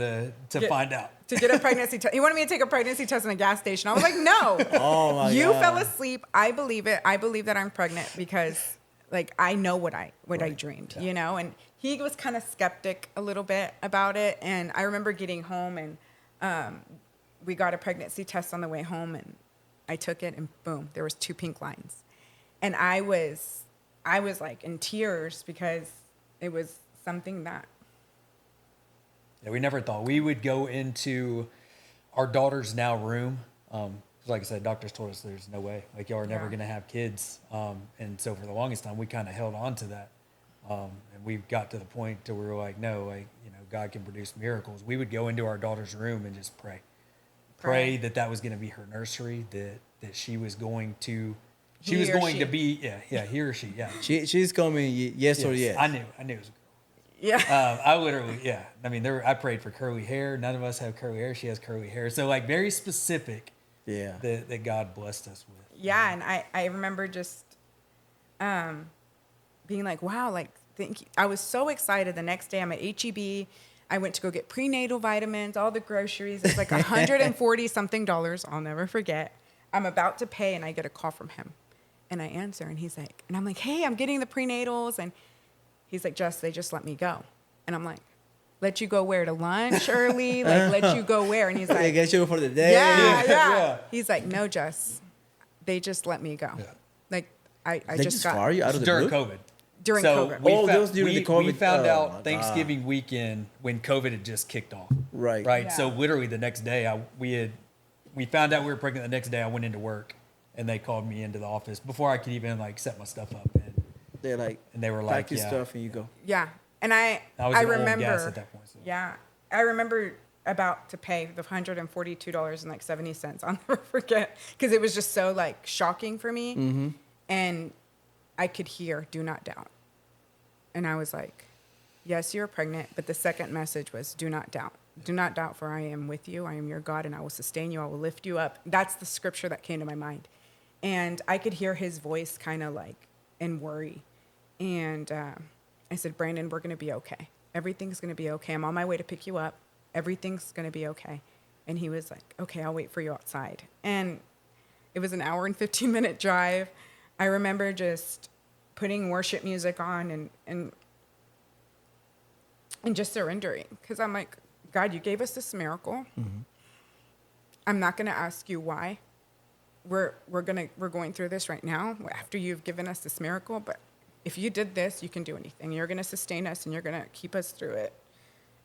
to find out.
To get a pregnancy test. He wanted me to take a pregnancy test in a gas station. I was like, no.
Oh my
You
God.
fell asleep. I believe it. I believe that I'm pregnant because, like, I know what I dreamed, And he was kind of skeptic a little bit about it. And I remember getting home, and we got a pregnancy test on the way home, and I took it, and boom, there was 2 pink lines. And I was like in tears because it was something that.
Yeah, we never thought we would go into our daughter's now room. Like I said, doctors told us there's no way. Like, y'all are never
Yeah.
going to have kids. And so for the longest time, we kind of held on to that. And we got to the point to where we were like, no, like, God can produce miracles. We would go into our daughter's room and just pray pray that was going to be her nursery, that she was going to,
He or she.
be, he or she, yeah.
She's coming yes or yes.
I knew it was a girl.
Yeah.
I literally, I mean, I prayed for curly hair. None of us have curly hair. She has curly hair. So like very specific.
Yeah.
That God blessed us with.
Yeah, and I remember just being like, wow, like thank you. I was so excited. The next day I'm at HEB. I went to go get prenatal vitamins, all the groceries. It's like $140 something. I'll never forget. I'm about to pay and I get a call from him. And I answer and he's like, and I'm like, hey, I'm getting the prenatals. And he's like, Jess, they just let me go. And I'm like, let you go where, to lunch early? Like, let you go where? And he's like,
They get you for the day.
yeah. He's like, no, Jess, they just let me go.
Yeah.
Like, I
They
just
just
got
fire you out of the
During
blue?
COVID.
during
So
COVID.
that was during the COVID.
We found
Oh, my
out
God.
Thanksgiving weekend when COVID had just kicked off.
Right.
Right.
Yeah.
So literally the next day, we found out we were pregnant. The next day, I went into work, and they called me into the office before I could even like set my stuff up.
They're like,
And they were
pack
like,
your
yeah.
stuff and you go.
Yeah. And I
I was in oil
remember,
gas at that point. So.
yeah, I remember about to pay the $142.70. I'll never forget because it was just so like shocking for me.
Mm-hmm.
And I could hear, do not doubt. And I was like, yes, you're pregnant. But the second message was, do not doubt. Do not doubt, for I am with you. I am your God, and I will sustain you. I will lift you up. That's the scripture that came to my mind. And I could hear his voice kind of like in worry. And I said, Brandon, we're going to be okay. Everything's going to be okay. I'm on my way to pick you up. Everything's going to be okay. And he was like, okay, I'll wait for you outside. And it was an hour and 15-minute drive. I remember just putting worship music on and just surrendering. Because I'm like, God, you gave us this miracle. Mm-hmm. I'm not going to ask you why. We're going through this right now after you've given us this miracle. But if you did this, you can do anything. You're going to sustain us and you're going to keep us through it.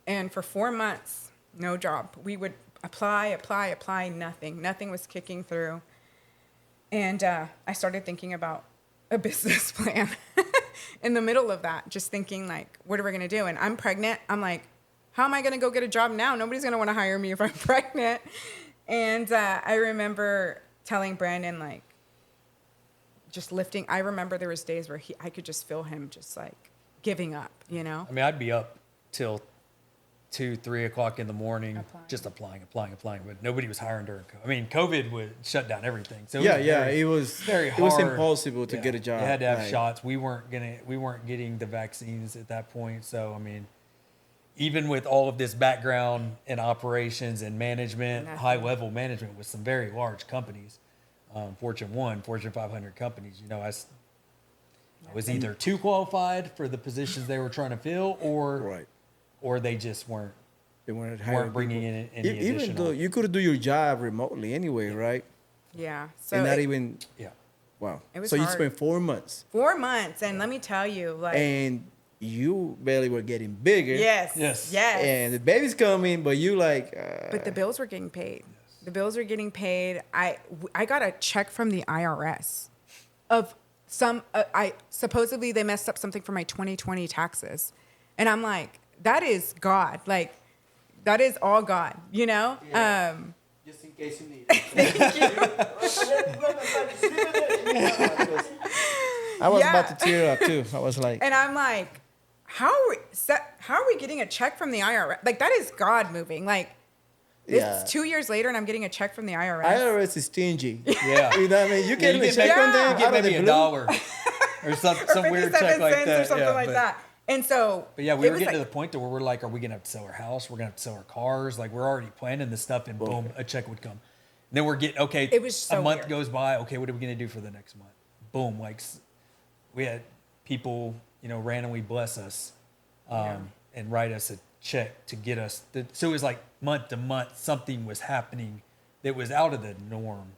And for 4 months, no job. We would apply, nothing. Nothing was kicking through. And I started thinking about a business plan in the middle of that, just thinking like, what are we going to do? And I'm pregnant. I'm like, how am I going to go get a job now? Nobody's going to want to hire me if I'm pregnant. And I remember telling Brandon, like, just lifting. I remember there was days where I could just feel him just like giving up, you know?
I mean, I'd be up till 2, 3 o'clock in the morning,
Applying.
just applying. But nobody was hiring during COVID. I mean, COVID would shut down everything. So
It was
very
It was
hard.
impossible to get a job.
You had to have
Right.
shots. We weren't getting the vaccines at that point. So I mean, even with all of this background in operations and management,
Nothing.
high level management with some very large companies, Fortune 1, Fortune 500 companies, you know, I was either too qualified for the positions they were trying to fill, or they just weren't
They weren't
bringing in any
Even
additional.
though you could do your job remotely anyway, right?
Yeah. So
And not even
Yeah.
wow.
It was
so you
hard.
spent 4 months
4 months. And let me tell you, like,
and you barely were getting bigger.
Yes.
And the baby's coming, but you like.
But the bills were getting paid. The bills were getting paid. I got a check from the IRS of some. I supposedly they messed up something for my 2020 taxes, and I'm like, that is God. Like, that is all God. You know.
Yeah. Just in case you need it. I was about to tear up too. I was like,
And I'm like, how are we getting a check from the IRS? Like, that is God moving. Like,
yeah.
it's 2 years later, and I'm getting a check from the IRS.
IRS is stingy.
Yeah.
You know what I mean? You
Yeah,
get
you
a
get
check
maybe-
from them
you
out
get
of the
maybe
blue.
$1 or some
or
weird
57
check like
cents
that.
or something
Yeah,
like
but-
that. And so,
But yeah, we
it
were
was
getting to
like-
the point to where we're like, are we gonna have to sell our house? We're gonna have to sell our cars. Like we're already planning this stuff, and boom, a check would come. And then we're getting okay.
It was so
a month
weird.
goes by. Okay, what are we gonna do for the next month? Boom, like we had people, you know, randomly bless us and write us a check to get us. So it was like month to month, something was happening that was out of the norm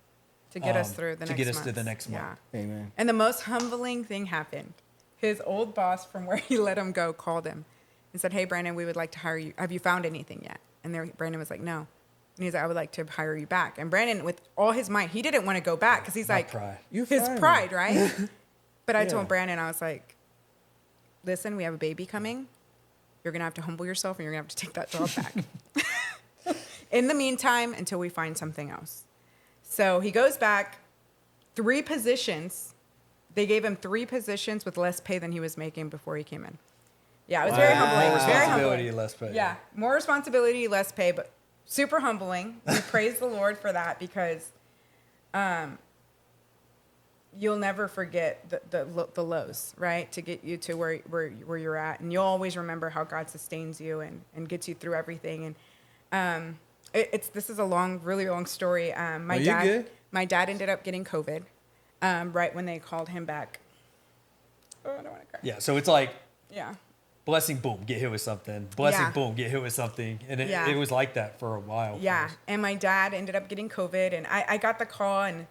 to get us through the
to
next
get us
month.
to the next month.
Amen.
And the most humbling thing happened. His old boss from where he let him go called him and said, hey, Brandon, we would like to hire you. Have you found anything yet? And Brandon was like, no. And he's like, I would like to hire you back. And Brandon, with all his might, he didn't want to go back because he's
My
like,
pride.
You
his
fired me.
pride, right? But I
Yeah.
told Brandon, I was like, listen, we have a baby coming. You're going to have to humble yourself and you're going to have to take that job back. in the meantime until we find something else. So he goes back, 3 positions. They gave him 3 positions with less pay than he was making before he came in. Yeah, it was very humbling.
More
Very
responsibility,
humbling.
less pay.
Yeah, more responsibility, less pay, but super humbling. We praise the Lord for that because you'll never forget the lows, right? To get you to where you're at, and you'll always remember how God sustains you and gets you through everything. And this is a really long story. My dad ended up getting COVID right when they called him back. Oh, I don't want to cry.
Yeah, so it's like
Yeah.
blessing, boom, get hit with something. Blessing,
Yeah.
boom, get hit with something. And
Yeah.
it was like that for a while.
Yeah, and my dad ended up getting COVID, and I got the call, and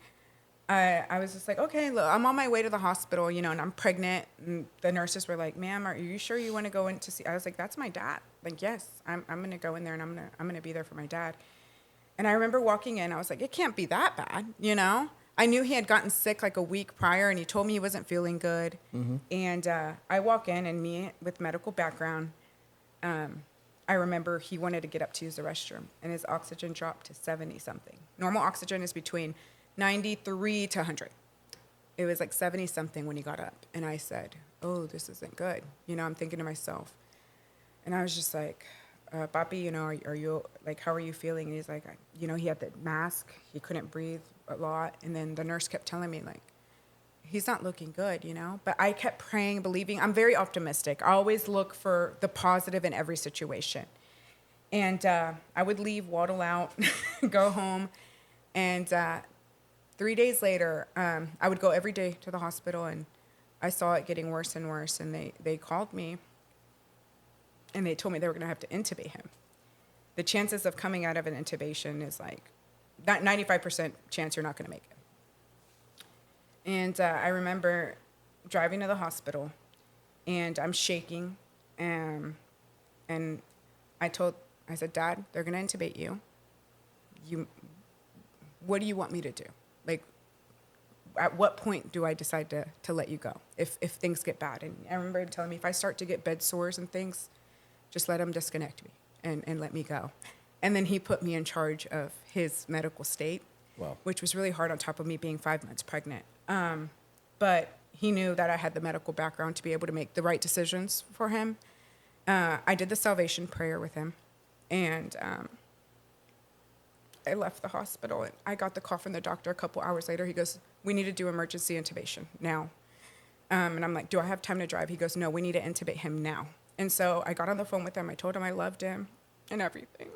I was just like, okay, look, I'm on my way to the hospital, and I'm pregnant, and the nurses were like, ma'am, are you sure you want to go in to see? I was like, that's my dad. Like, yes, I'm gonna go in there, and I'm gonna be there for my dad. And I remember walking in, I was like, it can't be that bad, I knew he had gotten sick like a week prior, and he told me he wasn't feeling good. Mm-hmm. And I walk in, and me with medical background, I remember he wanted to get up to use the restroom, and his oxygen dropped to 70 something. Normal oxygen is between 93 to 100. It was like 70 something when he got up, and I said, oh, this isn't good. I'm thinking to myself, and I was just like, Papi, are you, like, how are you feeling? And he's like, he had the mask, he couldn't breathe a lot, and then the nurse kept telling me, like, he's not looking good, But I kept praying, believing. I'm very optimistic. I always look for the positive in every situation. And I would leave, waddle out, go home. And 3 days later, I would go every day to the hospital, and I saw it getting worse and worse. And they called me, and they told me they were going to have to intubate him. The chances of coming out of an intubation is like 95% chance you're not going to make it. And I remember driving to the hospital, and I'm shaking, and I said, Dad, they're going to intubate you. What do you want me to do? Like, at what point do I decide to let you go if things get bad? And I remember him telling me, if I start to get bed sores and things, just let him disconnect me and let me go. And then he put me in charge of his medical state,
Wow.
which was really hard on top of me being 5 months pregnant. But he knew that I had the medical background to be able to make the right decisions for him. I did the salvation prayer with him, and I left the hospital, and I got the call from the doctor a couple hours later. He goes, we need to do emergency intubation now. And I'm like, do I have time to drive? He goes, no, we need to intubate him now. And so I got on the phone with him. I told him I loved him and everything.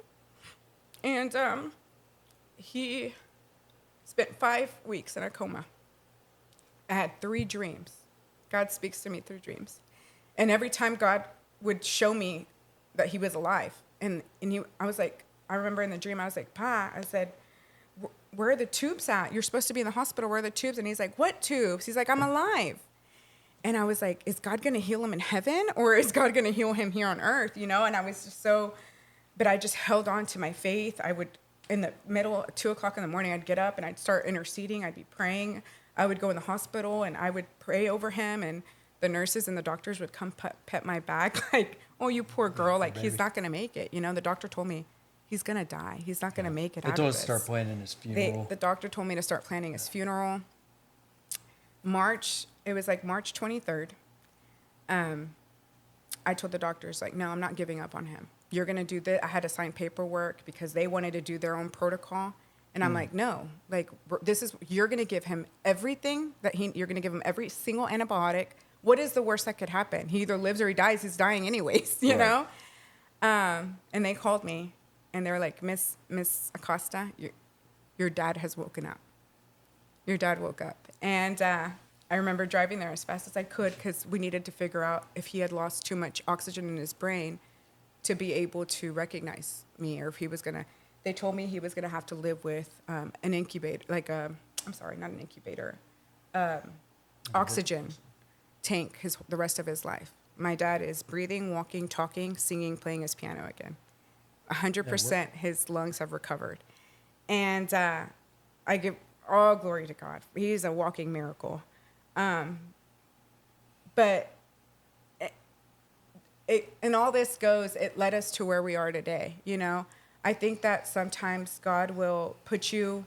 And he spent 5 weeks in a coma. I had 3 dreams. God speaks to me through dreams. And every time God would show me that he was alive. And I was like, I remember in the dream, I was like, Pa, I said, where are the tubes at? You're supposed to be in the hospital. Where are the tubes? And he's like, what tubes? He's like, I'm alive. And I was like, is God going to heal him in heaven, or is God going to heal him here on earth? And I was just but I just held on to my faith. I would, in the middle, 2:00 in the morning, I'd get up and I'd start interceding. I'd be praying. I would go in the hospital and I would pray over him, and the nurses and the doctors would come pet my back like, oh, you poor girl. Like, he's not going to make it. The doctor told me he's going to die. He's not going to make it out of this.
They told us to start planning his funeral.
The doctor told me to start planning his funeral. It was like March 23rd. I told the doctors, like, no, I'm not giving up on him. You're going to do this. I had to sign paperwork because they wanted to do their own protocol. And I'm like, no, like, you're going to give him everything you're going to give him every single antibiotic. What is the worst that could happen? He either lives or he dies. He's dying anyways, you know? And they called me and they were like, Miss Acosta, your dad has woken up. Your dad woke up. And I remember driving there as fast as I could because we needed to figure out if he had lost too much oxygen in his brain to be able to recognize me, or if he was going to, they told me he was going to have to live with an incubator, not an incubator, oxygen tank the rest of his life. My dad is breathing, walking, talking, singing, playing his piano again. 100% his lungs have recovered. And I give all glory to God. He's a walking miracle. But and all this goes, it led us to where we are today. I think that sometimes God will put you,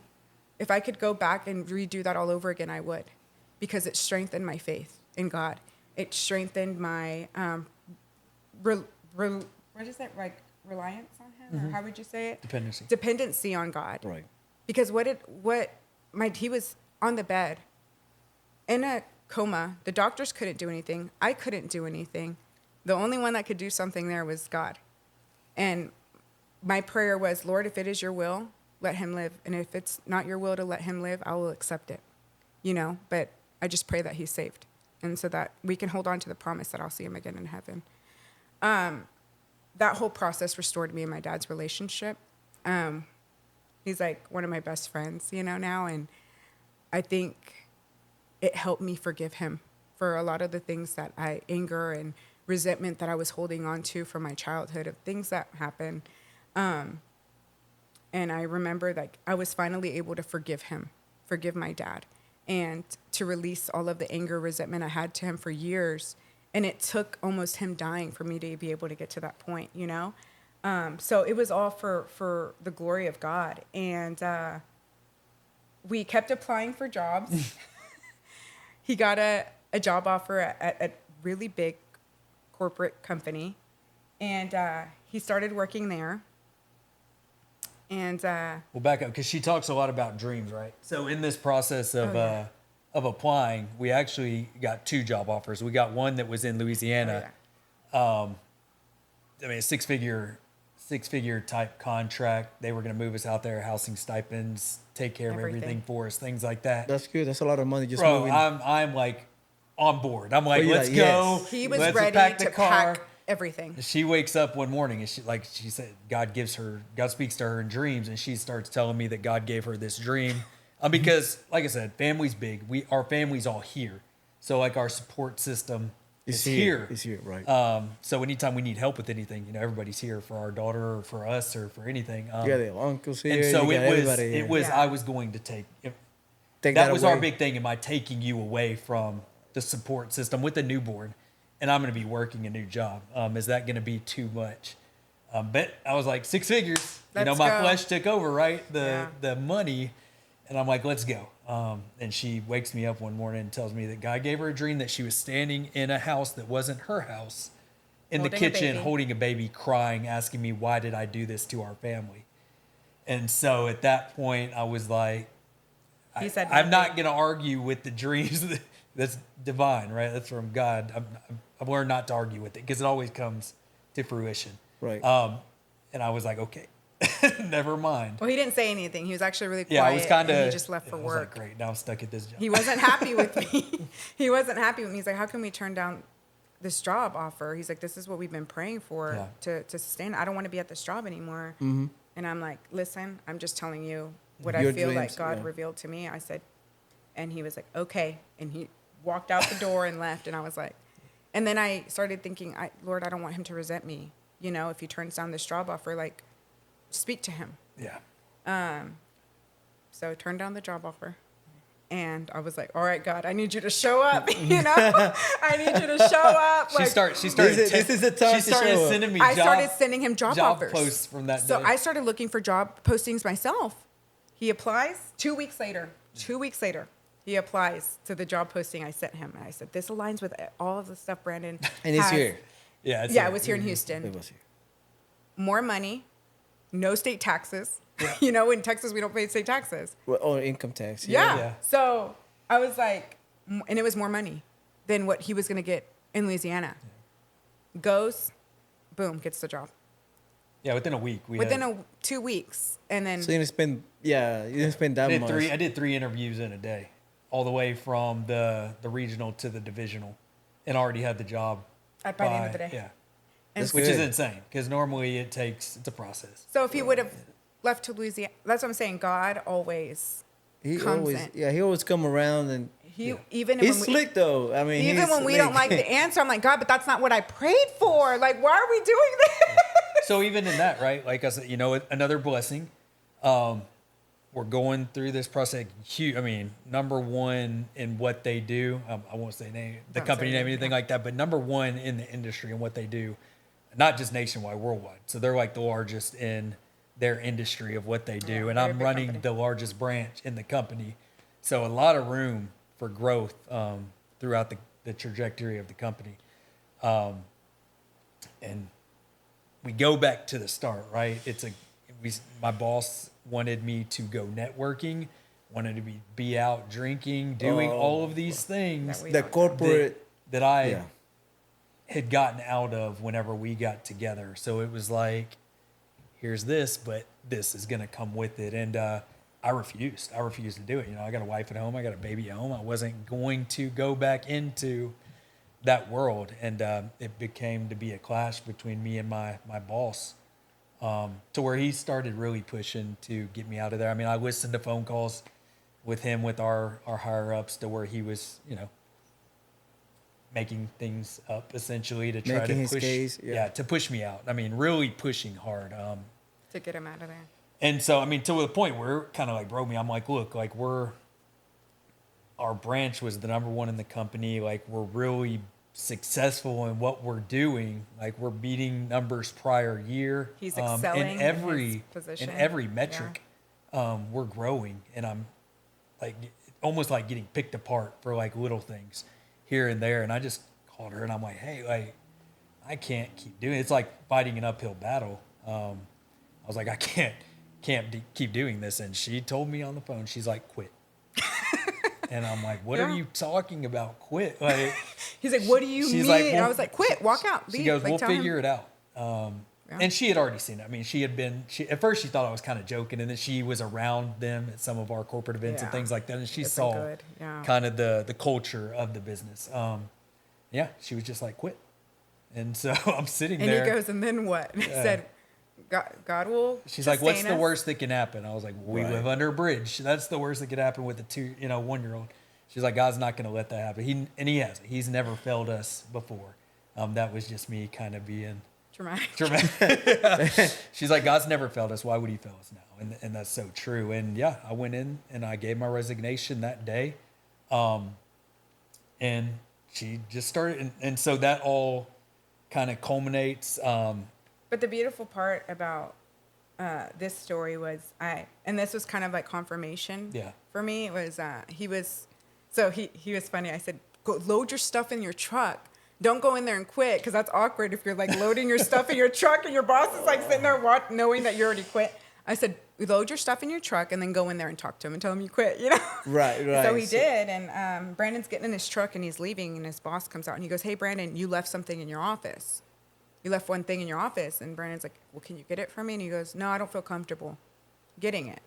if I could go back and redo that all over again, I would, because it strengthened my faith in God. It strengthened my, what is that, like reliance on him? Or how would you say it?
Dependency.
Dependency on God.
Right.
Because he was on the bed in a coma. The doctors couldn't do anything. I couldn't do anything. The only one that could do something there was God. And my prayer was, Lord, if it is your will, let him live. And if it's not your will to let him live, I will accept it. But I just pray that he's saved. And so that we can hold on to the promise that I'll see him again in heaven. That whole process restored me and my dad's relationship. He's like one of my best friends, now. And I think it helped me forgive him for a lot of the things that anger and resentment that I was holding on to from my childhood, of things that happened. And I remember I was finally able to forgive my dad, and to release all of the anger, resentment I had to him for years. And it took almost him dying for me to be able to get to that point, So it was all for the glory of God. And we kept applying for jobs. He got a job offer at a really big corporate company. And he started working there. And
We'll back up, because she talks a lot about dreams, right? So in this process of applying, we actually got 2 job offers. We got one that was in Louisiana. A six-figure type contract. They were going to move us out there, housing stipends, take care of everything for us, things like that.
That's good. That's a lot of money just
Bro,
moving.
I'm like on board. I'm like,
Well,
let's
you're
go.
like, yes.
he was
Let's
ready
pack the
to
car.
pack everything.
She wakes up one morning and she said, God speaks to her in dreams, and she starts telling me that God gave her this dream. Because, like I said, family's big. Our family's all here. So, like, our support system is here.
It's here, right.
So anytime we need help with anything, everybody's here for our daughter or for us or for anything.
Yeah, the uncles here.
And so
you got everybody
it
here.
was,
Yeah.
I was going to
Take
that was our
away.
big thing. Am I taking you away from the support system with a newborn, and I'm going to be working a new job? Is that going to be too much? But I was like, 6 figures.
Let's
my
go.
flesh took over, right?
Yeah.
The money, and I'm like, let's go. And she wakes me up one morning and tells me that God gave her a dream that she was standing in a house that wasn't her house, in the
Holding a
kitchen,
baby.
holding a baby, crying, asking me, why did I do this to our family? And so at that point, I was like,
He said
I'm not
nothing.
going to argue with the dreams. That's divine, right? That's from God. I've learned not to argue with it, because it always comes to fruition.
Right.
And I was like, okay, never mind.
Well, he didn't say anything. He was actually really quiet.
Yeah, I was kind
and
of.
he just left for
I was
work.
like, great, now I'm stuck at this job.
He wasn't happy with me. He wasn't happy with me. He's like, how can we turn down this job offer? He's like, this is what we've been praying for to sustain. I don't want to be at this job anymore.
Mm-hmm.
And I'm like, listen, I'm just telling you what
Your
I feel
dreams,
like God
yeah.
revealed to me. I said, and he was like, okay. And he walked out the door and left. And I was like, and then I started thinking, Lord, I don't want him to resent me. If he turns down this job offer, like, speak to him.
Yeah.
So I turned down the job offer. And I was like, all right, God, I need you to show up. I need you to show up.
She started.
This is the time
She
to
started
show up.
sending me.
I started sending him job offers.
posts from that
So
day.
I started looking for job postings myself. He applies 2 weeks later. 2 weeks later, he applies to the job posting I sent him. And I said, this aligns with all of the stuff Brandon
And it's
has.
here.
Yeah.
Yeah, it was here in Houston.
It was here.
More money, no state taxes.
Yeah.
In Texas, we don't pay state taxes.
Well, or income tax.
Yeah.
Yeah.
So I was like, and it was more money than what he was going to get in Louisiana. Goes, boom, gets the job.
Yeah, within a week.
Within 2 weeks. And then
So you didn't spend that much.
I did 3 interviews in a day, all the way from the regional to the divisional, and already had the job
by the end of the day.
Yeah,
And
which is
good.
insane, because normally it's a process.
So if he would have left to Louisiana, that's what I'm saying. God always
He
comes
always,
in.
he always come around and
Even
he's
when
slick though. I mean,
even
he's
when we
slick.
don't like the answer, I'm like, God, but that's not what I prayed for. Like, why are we doing this?
So even in that, right? Like I said, another blessing. We're going through this process. I mean, number one in what they do. I won't say the
Don't
company
say
name,
it,
anything
yeah.
like that. But number one in the industry and what they do, not just nationwide, worldwide. So they're like the largest in their industry of what they do.
Yeah,
And
very
I'm
big
running
company.
the largest branch in the company. So a lot of room for growth throughout the trajectory of the company. And we go back to the start, right? My boss wanted me to go networking, wanted to be out drinking, doing all of these things
That we
The
don't-
corporate.
that I
Yeah.
had gotten out of whenever we got together. So it was like, here's this, but this is going to come with it. And I refused. I refused to do it. You know, I got a wife at home. I got a baby at home. I wasn't going to go back into that world. And it became to be a clash between me and my boss, to where he started really pushing to get me out of there. I mean, I listened to phone calls with him, with our higher ups, to where he was, you know, making things up essentially to try
Making
to
his
push,
case, yeah.
to push me out. I mean, really pushing hard.
To get him out of there.
And so, I mean, to the point where it kind of like broke me. I'm like, look, like our branch was the number one in the company. Like, we're really successful in what we're doing. Like, we're beating numbers prior year.
He's excelling
in
in
every
his position.
in every metric. We're growing, and I'm like almost like getting picked apart for like little things here and there. And I just called her and I'm like, hey, like, I can't keep doing it. It's like fighting an uphill battle. I was like, I can't keep doing this. And she told me on the phone, she's like, quit. And I'm like, what are
Yeah.
you talking about? Quit. Like,
He's like, what do you
she's
mean?
like, well,
I was like, quit, walk out, leave.
she goes,
like,
we'll
tell him.
figure it out. And she had already seen it. I mean, at first she thought I was kind of joking, and then she was around them at some of our corporate events and
Yeah.
things like that. And she
It's been
saw
good. Yeah.
kind of the culture of the business. Yeah, she was just like, quit. And so I'm sitting
And
there.
he goes, and then what? He said, God will.
She's like, what's
sustain
the
us."
worst that can happen? I was like, we
Right.
live under a bridge. That's the worst that could happen with a 1-year-old. She's like, God's not going to let that happen. He hasn't. He's never failed us before. That was just me kind of being dramatic. She's like, God's never failed us. Why would he fail us now? And that's so true. And yeah, I went in and I gave my resignation that day. And she just started. And so that all kind of culminates.
But the beautiful part about this story was and this was kind of like confirmation
Yeah.
for me. It was, he was funny. I said, go load your stuff in your truck. Don't go in there and quit, because that's awkward if you're like loading your stuff in your truck and your boss is like sitting there knowing that you already quit. I said, load your stuff in your truck and then go in there and talk to him and tell him you quit, you know?
Right.
So he did, and Brandon's getting in his truck and he's leaving, and his boss comes out and he goes, hey, Brandon, you left something in your office. You left one thing in your office. And Brandon's like, well, can you get it for me? And he goes, no, I don't feel comfortable getting it.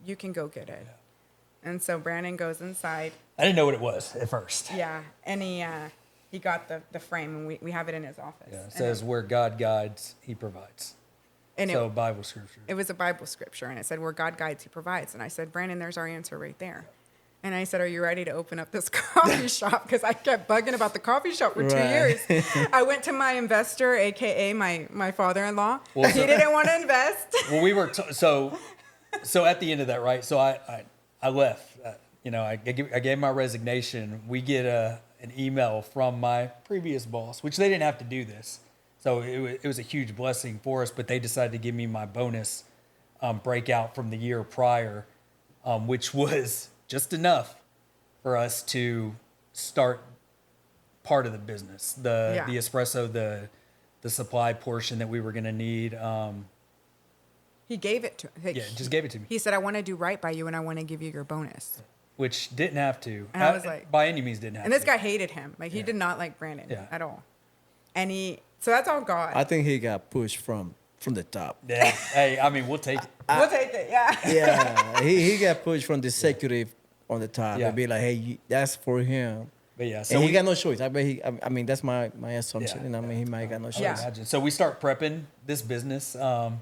You can go get it. Yeah. And so Brandon goes inside.
I didn't know what it was at first.
Yeah, and he got the frame, and we have it in his office.
Yeah, it says, where God guides, he provides.
And
So Bible scripture.
it was a Bible scripture, and it said, where God guides, he provides. And I said, Brandon, there's our answer right there. And I said, are you ready to open up this coffee shop? Because I kept bugging about the coffee shop for 2 years. I went to my investor, a.k.a. my father-in-law.
Well,
He didn't want to invest.
Well, we were, so at the end of that, right? So I left. I gave my resignation. We get an email from my previous boss, which they didn't have to do this. So it was a huge blessing for us, but they decided to give me my bonus breakout from the year prior, which was just enough for us to start part of the business, the espresso, the supply portion that we were going to need.
He gave it to me.
Just gave it to me.
He said, I want to do right by you, and I want to give you your bonus.
Which didn't have to.
And I was like,
by any means didn't have to.
And this guy hated him. Like, he did not like Brandon at all. And so that's all God.
I think he got pushed from the top.
Yeah. Hey, I mean, we'll take it.
We'll take it, yeah.
Yeah, he got pushed from the executive on the top.
Yeah.
They'd be like, hey, that's for him.
But yeah, so
And he got no choice. I bet I mean, that's my assumption.
Yeah.
And I mean, he might got no choice.
Yeah.
imagine. So we start prepping this business. So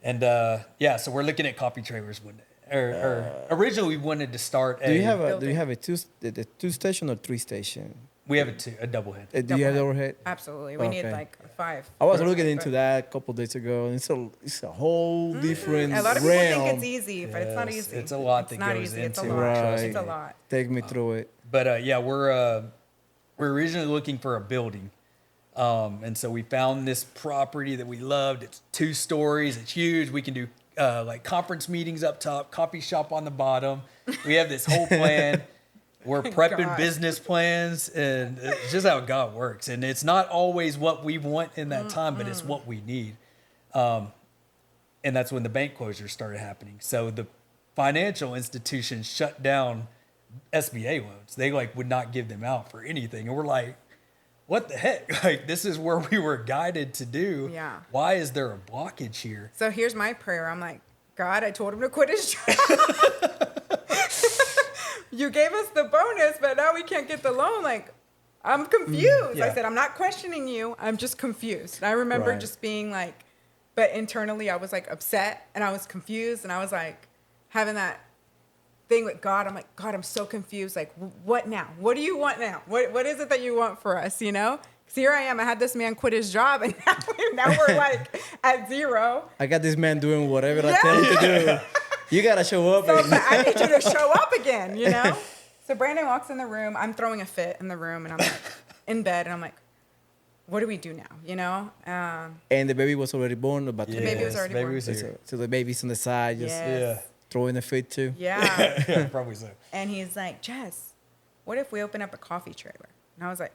we're looking at coffee trailers one day. Or originally we wanted to start
Do you have
building.
a two station or 3 station?
we have a double head.
Do you have the overhead?
Absolutely. We need
Okay.
like 5.
I was looking into that a couple days ago, and it's a whole different
A lot of people
realm.
think it's easy, but it's not
Yes,
easy.
it's a lot
It's
that
not
goes
easy. It's a
into
lot.
it,
trust
It's a
me.
lot.
Take me through it.
But we're originally looking for a building. And so we found this property that we loved. It's 2 stories. It's huge. We can do like conference meetings up top, coffee shop on the bottom. We have this whole plan. We're prepping
God.
business plans, and it's just how God works. And it's not always what we want in that time, but it's what we need. And that's when the bank closures started happening. So the financial institutions shut down SBA loans. They like would not give them out for anything. And we're like, what the heck? Like, this is where we were guided to do.
Yeah.
Why is there a blockage here?
So here's my prayer. I'm like, God, I told him to quit his job. You gave us the bonus, but now we can't get the loan. Like, I'm confused.
Yeah.
I said, I'm not questioning you. I'm just confused. And I remember
Right.
just being like, but internally I was like upset and I was confused and I was like having that thing with God. I'm like, God, I'm so confused. Like, what now? What do you want now? What is it that you want for us? You know? Because here I am. I had this man quit his job and now we're like at zero.
I got this man doing whatever I tell him to do. You gotta show up.
So
and-
I need you to show up again, you know? So Brandon walks in the room. I'm throwing a fit in the room and I'm like in bed and I'm like, what do we do now? You know?
and the baby was already born. About to
The baby was already
baby
born.
was here.
so the baby's on the side, just
Yes.
throwing the fit too.
Yeah.
Yeah, probably so.
And he's like, Jess, what if we open up a coffee trailer? And I was like,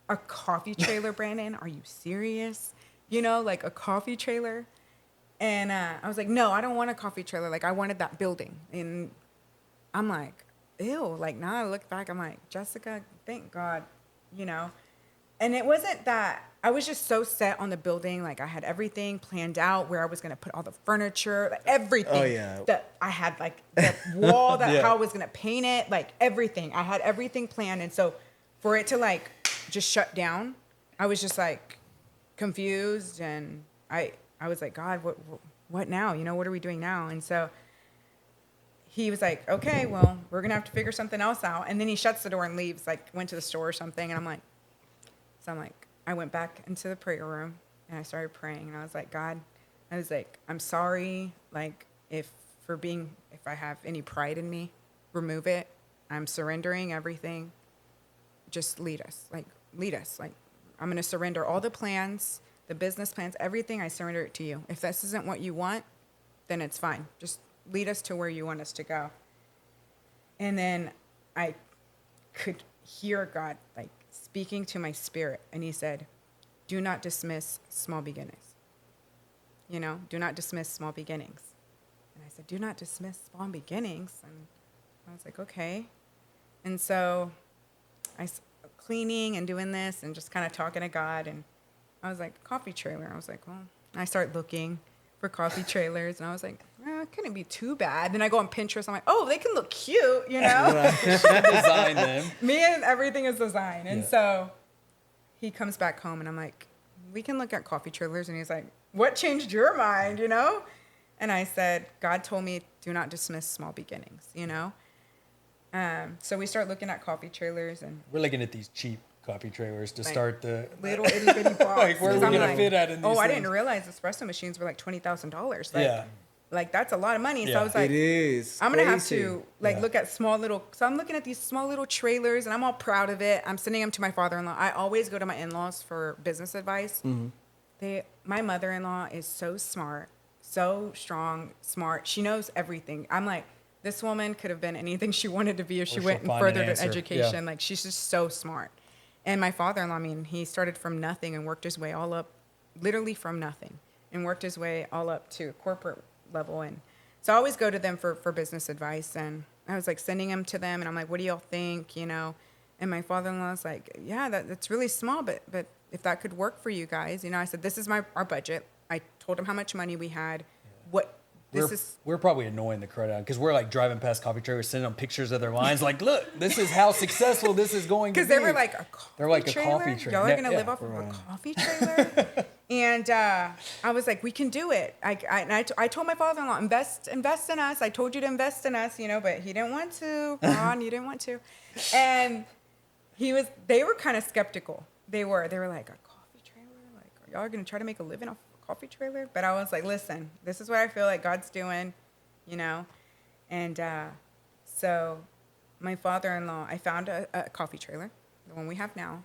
a coffee trailer, Brandon? Are you serious? You know, like a coffee trailer? And I was like, no, I don't want a coffee trailer. Like, I wanted that building. And I'm like, ew. Like, now I look back, I'm like, Jessica, thank God, you know? And it wasn't that, I was just so set on the building. Like, I had everything planned out, where I was going to put all the furniture, like everything.
Oh, yeah.
That I had, like, the wall, that
Yeah.
how I was going to paint it, like, everything. I had everything planned. And so for it to, like, just shut down, I was just, like, confused. And I was like, God, what now? You know, what are we doing now? And so he was like, okay, well, we're going to have to figure something else out. And then he shuts the door and leaves, like, went to the store or something. And I'm like, I went back into the prayer room and I started praying. And I was like, God, I was like, I'm sorry. Like, if I have any pride in me, remove it. I'm surrendering everything. Just lead us. Like, I'm going to surrender all the plans, the business plans, everything. I surrender it to you. If this isn't what you want, then it's fine. Just lead us to where you want us to go. And then I could hear God, like, speaking to my spirit. And he said, do not dismiss small beginnings. You know, do not dismiss small beginnings. And I said, do not dismiss small beginnings. And I was like, okay. And so cleaning and doing this and just kind of talking to God. And I was like, coffee trailer. I was like, well, I start looking for coffee trailers. And I was like, it couldn't be too bad. Then I go on Pinterest. I'm like, oh, they can look cute, you know?
Design them.
Me and everything is designed. And
Yeah.
so he comes back home and I'm like, we can look at coffee trailers. And he's like, what changed your mind, you know? And I said, God told me, do not dismiss small beginnings, you know? So we start looking at coffee trailers and
We're looking at these cheap coffee trailers to
Like,
start the
little itty bitty box.
Like, where are we
'Cause I'm
gonna fit at in
oh,
these
I
things?
didn't realize espresso machines were like $20,000. Like,
Yeah.
like that's a lot of money. So
Yeah.
I was like,
It is.
I'm gonna have
crazy.
to like
Yeah.
look at small little. So I'm looking at these small little trailers, and I'm all proud of it. I'm sending them to my father-in-law. I always go to my in-laws for business advice. My mother-in-law is so smart, so strong, smart. She knows everything. I'm like, this woman could have been anything she wanted to be if she
Or
went
she'll
and
find an
furthered
answer.
an education.
Yeah.
Like, she's just so smart. And my father-in-law, I mean, he started from nothing and worked his way all up, literally from nothing, and worked his way all up to corporate level. And so I always go to them for business advice. And I was like sending them to them, and I'm like, what do y'all think, you know? And my father-in-law's like, yeah, that's really small, but if that could work for you guys, you know, I said, this is our budget. I told him how much money we had.
We're probably annoying the crowd out because we're like driving past coffee trailers, sending them pictures of their lines. Like, look, this is how successful this is going to be.
Because they were like, a coffee
They're like a
trailer?
coffee trailer.
Y'all are going to
Yeah,
live off of a coffee trailer? And I was like, we can do it. I told my father-in-law, invest in us. I told you to invest in us, you know, but he didn't want to. Ron, you didn't want to. And they were kind of skeptical. They were like, a coffee trailer? Like, are y'all going to try to make a living off of a coffee trailer? But I was like, listen, this is what I feel like God's doing, you know? And so my father-in-law, I found a coffee trailer, the one we have now,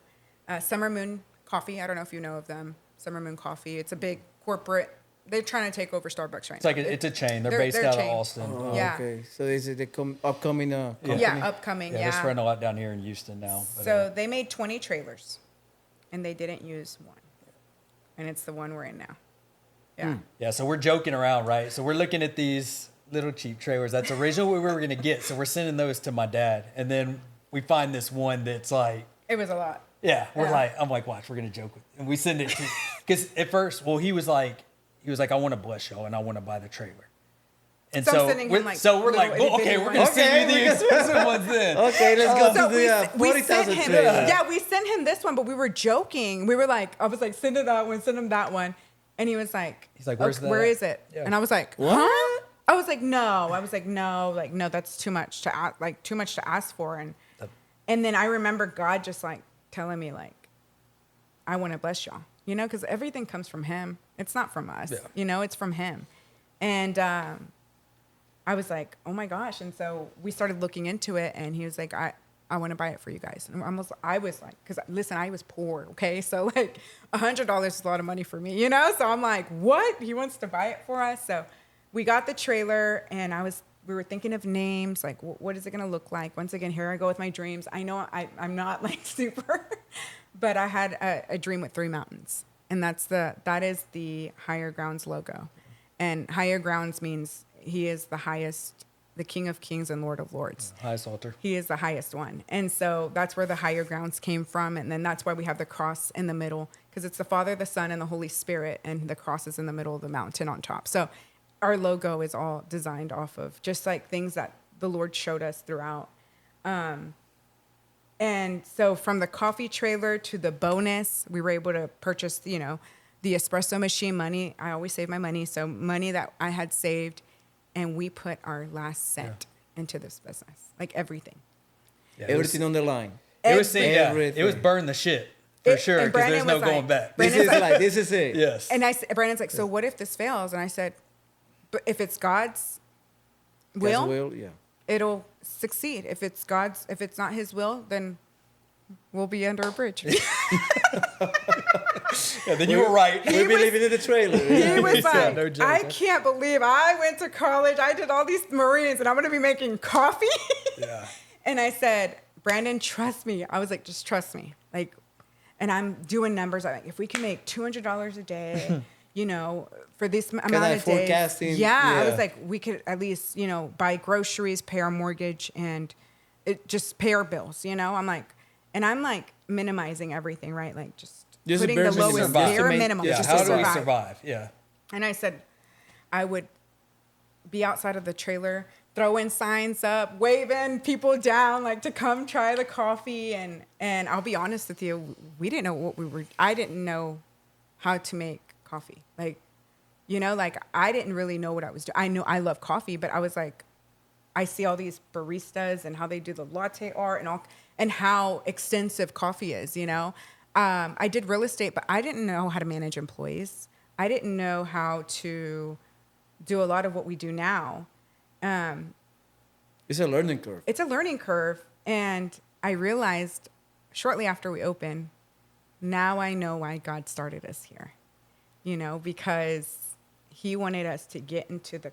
Summer Moon Coffee. I don't know if you know of them. Summer Moon Coffee. It's a big corporate. They're trying to take over Starbucks right
It's
now.
like it's a chain. They're
they're-
based
they're
out
chain.
of Austin.
Oh,
Yeah.
okay. So is it the upcoming company?
Yeah, upcoming.
Yeah,
Yeah.
they're spreading a lot down here in Houston now. But,
So they made 20 trailers, and they didn't use one, and it's the one we're in now. Yeah.
yeah, so we're joking around, right? So we're looking at these little cheap trailers. That's originally what we were gonna get. So we're sending those to my dad, and then we find this one that's like,
It was a lot.
yeah, we're
Yeah.
like, I'm like, watch, we're gonna joke with, and we send it to, because at first, well, he was like, I want to bless y'all, and I want to buy the trailer. And
So I'm
so,
sending him,
we're,
like,
so we're
little
like, well, okay,
itty-bitty
we're
ones.
gonna send you
Okay,
the expensive ones then.
Okay, let's go
So
to the
we sent
40,000
him.
trailer.
Yeah, we sent him this one, but we were joking. We were like, I was like, send him that one, send him that one, and he was like,
He's like, "Where's
"Okay,
that
where
at?"
is it?"
Yeah.
And I was like,
What?
huh? I was like, no. I was like, no, that's too much to ask, too much to ask for. And then I remember God just like telling me like, I want to bless y'all, because everything comes from Him. It's not from us,
Yeah.
It's from Him. And I was like, oh my gosh. And so we started looking into it, and he was like, I want to buy it for you guys. And I was like, because listen, I was poor. Okay. So like $100 is a lot of money for me, So I'm like, what? He wants to buy it for us. So we got the trailer, and we were thinking of names, like what is it going to look like? Once again, here I go with my dreams. I know I'm not like super, but I had a dream with 3 mountains, and that is the Higher Grounds logo. And Higher Grounds means He is the highest, the King of Kings and Lord of Lords.
Highest altar.
He is the highest one. And so that's where the Higher Grounds came from. And then that's why we have the cross in the middle, because it's the Father, the Son, and the Holy Spirit. And the cross is in the middle of the mountain on top. So our logo is all designed off of just like things that the Lord showed us throughout. And so from the coffee trailer to the bonus, we were able to purchase, the espresso machine money. I always save my money. So money that I had saved, and we put our last cent into this business, like everything.
Yeah,
Everything on the line.
It was saying,
Everything.
it was burn the shit for sure,
and
because there's
Brandon
no
was
going
like-
back.
This
Brandon's
is like, this is it.
Yes.
And Brandon's like, so what if this fails? And I said, but if it's God's will,
God's will, yeah.
it'll succeed. If it's not His will, then we'll be under a bridge.
Yeah, then you were right.
We be living in the trailer.
He was like,
no joke,
I
huh?
can't believe I went to college. I did all these Marines, and I'm going to be making coffee.
Yeah.
And I said, Brandon, trust me. I was like, just trust me. Like, and I'm doing numbers. I'm like, if we can make $200 a day, for this amount
Kinda
of days.
forecasting.
Yeah, I
Yeah.
was like, we could at least, buy groceries, pay our mortgage, and just pay our bills. I'm like minimizing everything, right? Like just putting the
bare
lowest
minimum.
Just to
bare
make-
minimum.
Yeah,
just
how
to
do we
survive.
survive? Yeah.
And I said, I would be outside of the trailer, throwing signs up, waving people down, like to come try the coffee. And I'll be honest with you, I didn't know how to make coffee. Like I didn't really know what I was doing. I know I love coffee, but I was like, I see all these baristas and how they do the latte art and how extensive coffee is, I did real estate, but I didn't know how to manage employees. I didn't know how to do a lot of what we do now.
It's a learning curve.
It's a learning curve. And I realized shortly after we opened, now I know why God started us here, because He wanted us to get into the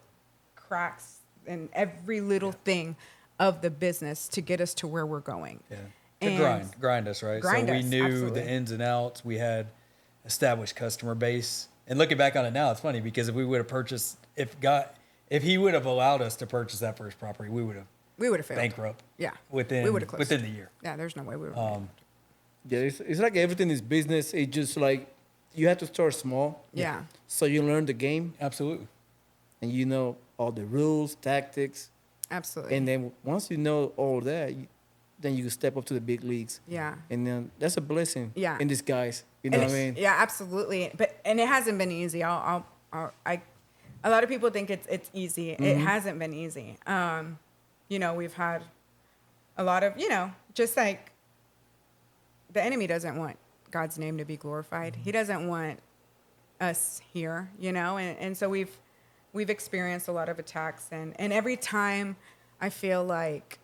cracks and every little thing of the business to get us to where we're going.
Yeah.
And
Grind us, right?
grind
so we
us,
knew
absolutely.
the ins and outs. We had established customer base. And looking back on it now, it's funny because if we would have purchased, if He would have allowed us to purchase that first property, we would have
failed.
bankrupt.
Yeah.
Within
We would've closed.
within the year.
Yeah, there's no way we were.
Yeah, it's like everything is business. It's just like you have to start small.
Yeah.
So you learn the game,
Absolutely.
and you know all the rules, tactics,
Absolutely.
and then once you know all that, then you can step up to the big leagues.
Yeah.
And then that's a blessing.
Yeah.
In disguise. You know
And
what I
it's-
mean?
Yeah, absolutely. But it hasn't been easy. A lot of people think it's easy. It hasn't been easy. We've had a lot of, just like the enemy doesn't want God's name to be glorified. He doesn't want us here, and so we've experienced a lot of attacks, and every time I feel like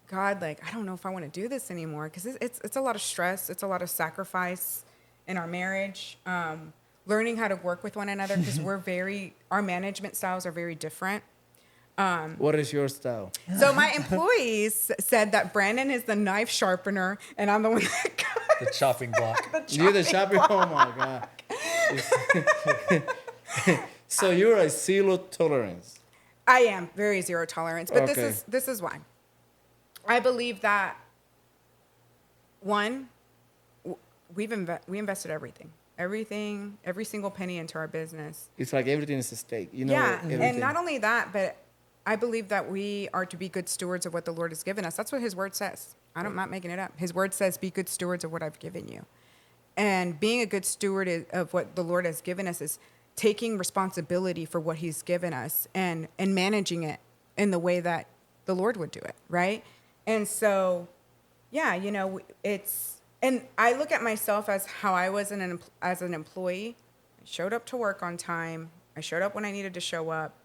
God, like, I don't know if I want to do this anymore, because it's a lot of stress. It's a lot of sacrifice in our marriage. Learning how to work with one another, because our management styles are very different.
What is your style?
So my employees said that Brandon is the knife sharpener, and I'm the one that got
The chopping block.
the
You're the
chopping
shopper. Oh my god. So you're a zero tolerance.
I am very zero tolerance, but
Okay.
this is why. I believe that one, we invested everything, every single penny into our business.
It's like everything is a stake. You know.
Yeah,
Everything.
and not only that, but I believe that we are to be good stewards of what the Lord has given us. That's what His Word says. I'm not making it up. His Word says, "Be good stewards of what I've given you." And being a good steward of what the Lord has given us is taking responsibility for what He's given us and managing it in the way that the Lord would do it, right? And so, yeah, and I look at myself as how I was as an employee. I showed up to work on time. I showed up when I needed to show up.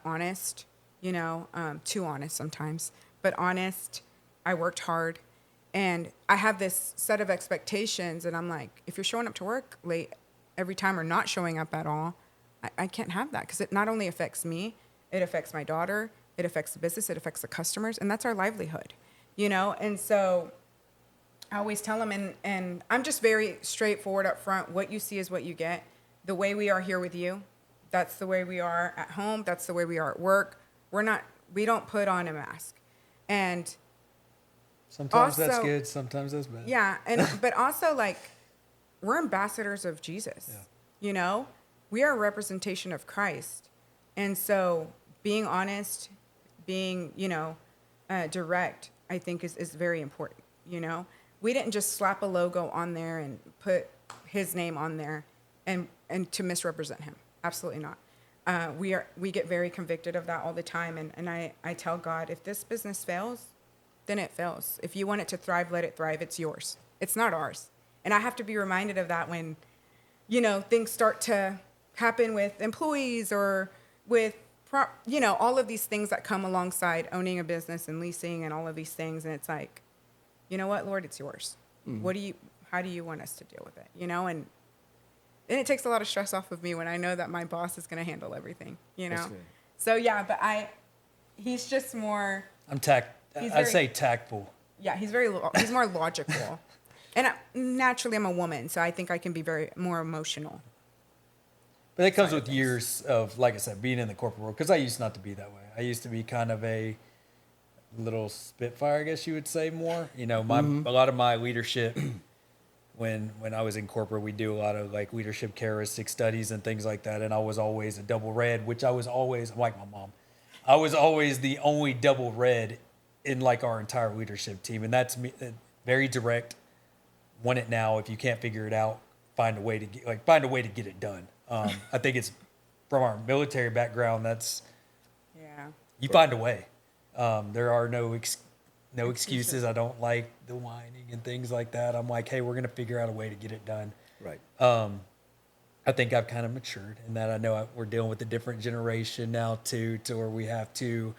Honest, too honest sometimes, but honest. I worked hard, and I have this set of expectations, and I'm like, if you're showing up to work late every time or not showing up at all, I can't have that, because it not only affects me, it affects my daughter, it affects the business, it affects the customers, and that's our livelihood, And so I always tell them, and I'm just very straightforward up front. What you see is what you get. The way we are here with you, that's the way we are at home. That's the way we are at work. We don't put on a mask. And
Sometimes that's
also,
good. Sometimes that's bad.
yeah, but also, like, we're ambassadors of Jesus.
Yeah.
We are a representation of Christ, and so being honest, being direct, I think is very important. We didn't just slap a logo on there and put His name on there, and to misrepresent Him. Absolutely not. We get very convicted of that all the time, and I tell God, if this business fails, then it fails. If you want it to thrive, let it thrive. It's yours. It's not ours. And I have to be reminded of that when, things start to happen with employees or with, all of these things that come alongside owning a business and leasing and all of these things. And it's like, you know what, Lord, it's yours. Mm-hmm. How do you want us to deal with it? And it takes a lot of stress off of me when I know that my boss is going to handle everything,
That's good.
So yeah, but he's just more.
I say tactful.
Yeah, he's more logical. And naturally, I'm a woman, so I think I can be more emotional.
But it comes with years of, like I said, being in the corporate world. Because I used not to be that way. I used to be kind of a little spitfire, I guess you would say more. A lot of my leadership, when I was in corporate, we do a lot of like leadership characteristic studies and things like that. And I was always a double red, which I'm like my mom. I was always the only double red in like our entire leadership team. And that's me, very direct. Want it now. If you can't figure it out, find a way to get it done. I think it's from our military background. You find a way. There are no excuses. I don't like the whining and things like that. I'm like, hey, we're gonna figure out a way to get it done.
Right.
I think I've kind of matured in that. I know we're dealing with a different generation now too, to where we have to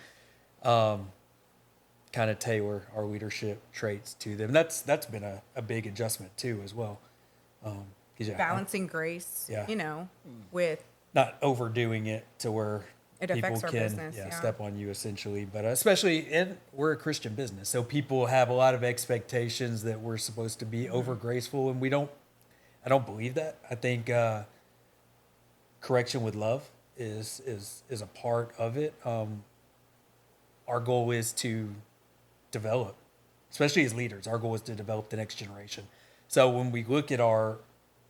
kind of tailor our leadership traits to them. That's been a big adjustment too, as well.
Balancing grace,
yeah.
With
not overdoing it to where
it
people
affects our
can
business,
step on you essentially. But we're a Christian business, so people have a lot of expectations that we're supposed to be over graceful, and I don't believe that. I think correction with love is a part of it. Our goal is to develop, especially as leaders, our goal is to develop the next generation. So when we look at our,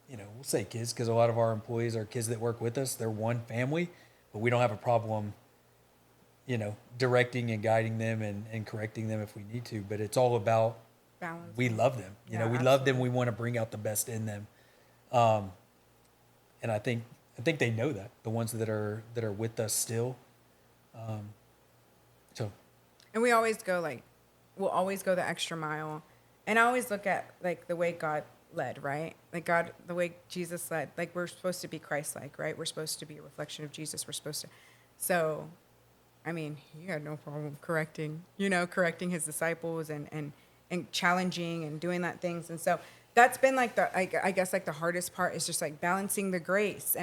we'll say kids, because a lot of our employees are kids that work with us. They're one family, but we don't have a problem, directing and guiding them and correcting them if we need to. But it's all about balance. We love them. We love them. We want to bring out the best in them. And I think they know that, the ones that are with us still.
And we always we'll always go the extra mile. And I always look at like the way God led, right? Like the way Jesus led, like we're supposed to be Christ-like, right? We're supposed to be a reflection of Jesus. So I mean, he had no problem correcting his disciples and challenging and doing that things. And so that's been like I guess like the hardest part is just like balancing the grace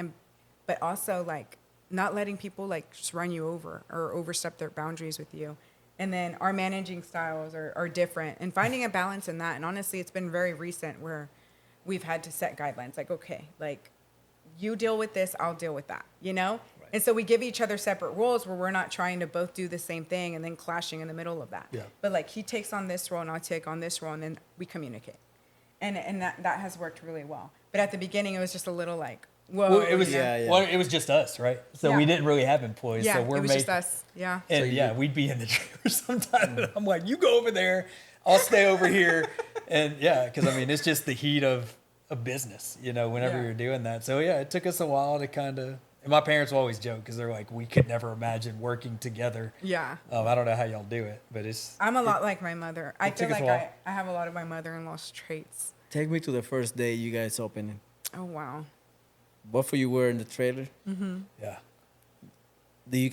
but also like not letting people like just run you over or overstep their boundaries with you. And then our managing styles are different and finding a balance in that. And honestly, it's been very recent where we've had to set guidelines like, okay, like you deal with this, I'll deal with that, Right. And so we give each other separate roles where we're not trying to both do the same thing and then clashing in the middle of that.
Yeah.
But like he takes on this role and I'll take on this role and then we communicate. And that has worked really well. But at the beginning, it was just a little like, whoa.
Well, it was
Yeah.
well, it was just us, right? So we didn't really have employees.
Yeah,
so we're
it was just us. Yeah.
And we'd be in the trailer sometimes. And I'm like, you go over there, I'll stay over here. And because I mean, it's just the heat of business, whenever you're doing that. So it took us a while to kind of. And my parents will always joke because they're like, we could never imagine working together.
Yeah.
I don't know how y'all do it, but
I'm a lot like my mother. I feel
took us
like
a while.
I have a lot of my mother-in-law's traits.
Take me to the first day you guys opening.
Oh, wow.
Both of you were in the trailer.
Yeah.
Do you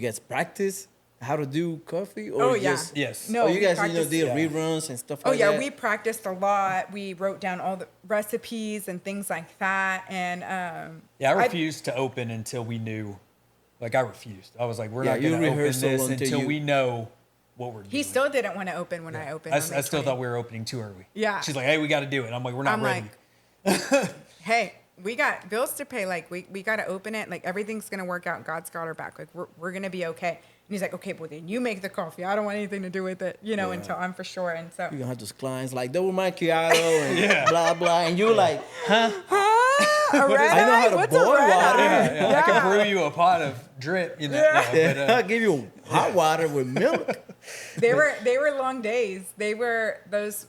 guys practice how to do coffee? Or
Oh, yeah.
just,
Yes.
No,
you
we
guys
practiced-
did
Yeah.
reruns and stuff
Oh,
like
yeah,
that?
we practiced a lot. We wrote down all the recipes and things like that. And
I refused to open until we knew. Like I refused. I was like, we're
Yeah,
not
you
going to open
rehearsed
this
until
until
you-
we know what we're doing.
he still didn't want to open when I opened.
I
on May
still
20th.
thought we were opening too early.
Yeah.
She's like, hey, we got to do it. I'm like, we're not
I'm
ready.
like, hey, we got bills to pay. Like, we got to open it. Like, everything's going to work out. God's got our back. Like, we're going to be okay. And he's like, okay, well, then you make the coffee. I don't want anything to do with it, until I'm for sure. And so,
You're going to have those clients like, double macchiato and blah, blah. And you're like, huh?
a red
I know how
eye?
to
What's a
boil
red
water.
eye?
Yeah, I can brew you a pot of drip,
Yeah.
I'll give you hot water with milk.
They were long days. They were those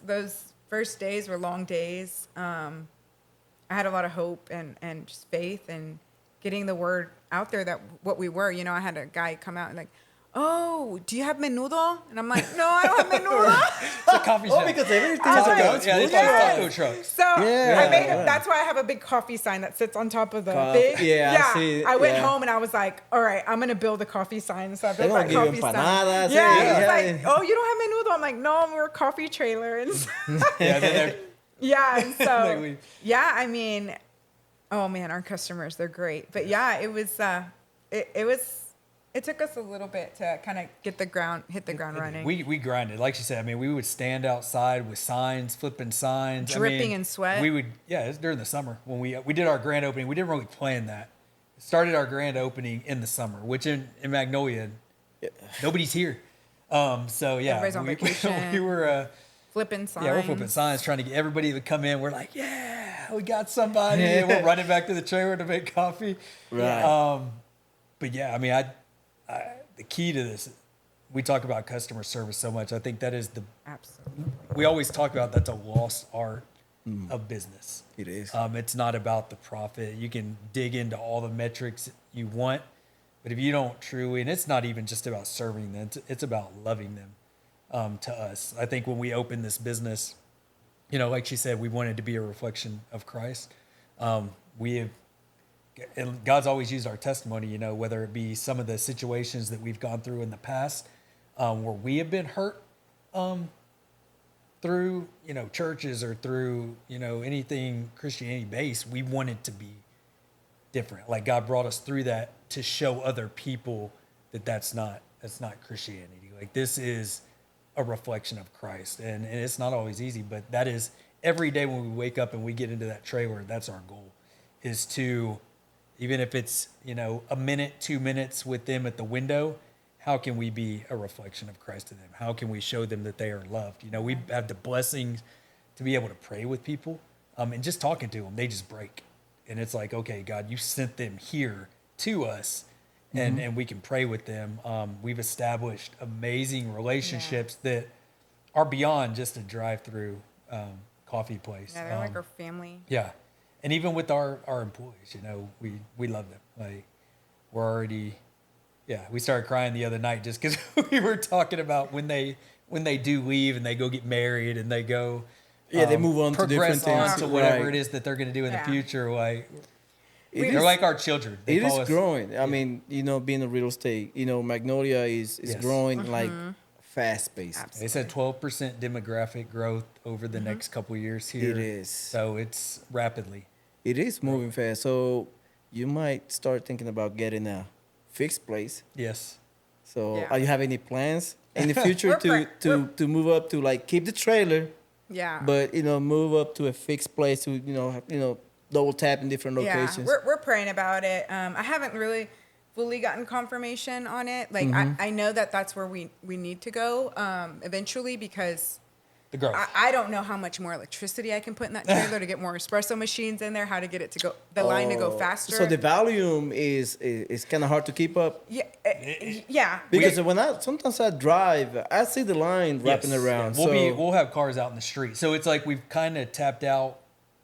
first days were long days. I had a lot of hope and just faith and getting the word out there that what we were. I had a guy come out and like, oh, do you have menudo? And I'm like, no, I don't have menudo.
It's a coffee shop.
Oh, because everything
I
is
was
a
like,
yeah, it's like taco trucks.
So
Yeah.
I made him. That's why I have a big coffee sign that sits on top of the
Coffee.
thing.
Yeah, I see it.
I went
Yeah.
home and I was like, all right, I'm gonna build a coffee sign. So I built
gonna
that
give you
coffee sign.
empanadas.
Yeah,
Yeah,
he's
yeah.
like, oh, you don't have menudo? I'm like, no, we're a coffee trailer. And so,
Yeah, then they're
yeah, and
Like
so
we-
yeah, I mean, oh man, our customers, they're great. But yeah, it was it took us a little bit to kind of hit the ground running.
We grinded. Like she said, I mean, we would stand outside with signs, flipping signs.
Dripping in sweat.
We would, it's during the summer when we did our grand opening. We didn't really plan that. Started our grand opening in the summer, which in Magnolia, nobody's here. So yeah,
Everybody's on vacation.
we were,
Flipping signs.
we're flipping signs, trying to get everybody to come in. We're like, yeah, we got somebody. And we're running back to the trailer to make coffee.
Right.
But yeah, I mean, I the key to this, we talk about customer service so much. I think that is
Absolutely.
we always talk about that's a lost art of business.
It is.
It's not about the profit. You can dig into all the metrics you want, but if you don't truly, and it's not even just about serving them, it's about loving them to us. I think when we opened this business, like she said, we wanted to be a reflection of Christ. And God's always used our testimony, whether it be some of the situations that we've gone through in the past, where we have been hurt through, churches or through, anything Christianity based. We wanted to be different. Like God brought us through that to show other people that that's not Christianity. Like this is a reflection of Christ, and it's not always easy, but that is every day when we wake up and we get into that trailer. That's our goal, is to. Even if it's, a minute, 2 minutes with them at the window, how can we be a reflection of Christ to them? How can we show them that they are loved? We have the blessings to be able to pray with people, and just talking to them, they just break. And it's like, okay, God, you sent them here to us, and we can pray with them. We've established amazing relationships that are beyond just a drive-through coffee place.
Yeah, they're like our family.
Yeah. And even with our employees, we love them. Like we're already, we started crying the other night just because we were talking about when they do leave and they go get married and they go,
they move on to different
progress on
things.
to whatever
Right.
it is that they're going to do in the future. Like They're like our children. They
It is
call us-
growing. I mean, being a real estate, Magnolia is
Yes.
growing like fast paced.
They said 12% demographic growth over the next couple of years here.
It is.
So it's rapidly.
It is moving fast. So you might start thinking about getting a fixed place.
Yes.
So
Yeah.
are you have any plans in the future
We're
to move up to like keep the trailer,
Yeah.
but move up to a fixed place to double tap in different locations?
Yeah, we're praying about it. I haven't really fully gotten confirmation on it. Like I know that that's where we need to go eventually because
The growth.
I don't know how much more electricity I can put in that trailer to get more espresso machines in there. How to get it to go the line to go faster.
So the volume is kind of hard to keep up.
yeah, yeah.
Because sometimes I drive, I see the line wrapping
Yes.
around.
Yeah.
So
We'll have cars out in the street. So it's like we've kind of tapped out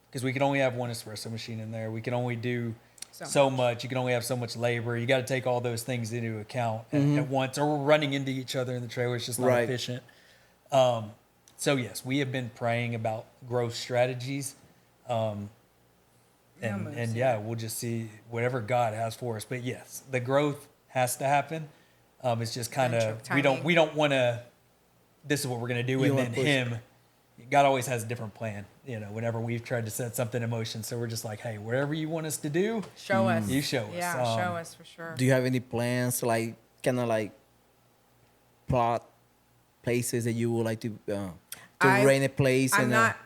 because we can only have one espresso machine in there. We can only do so much. You can only have so much labor. You got to take all those things into account at once, or we're running into each other in the trailer. It's just not
Right.
efficient. So yes, we have been praying about growth strategies. And yeah, we'll just see whatever God has for us. But yes, the growth has to happen. It's just kind of
Timing.
we don't want to. This is what we're gonna do,
You
and
don't
then
wanna push
him. God always has a different plan. Whenever we've tried to set something in motion, so we're just like, hey, whatever you want us to do,
Show us.
you show us.
Yeah, show us for sure.
do you have any plans, like kind of like plot places that you would like to rent a place?
I'm not.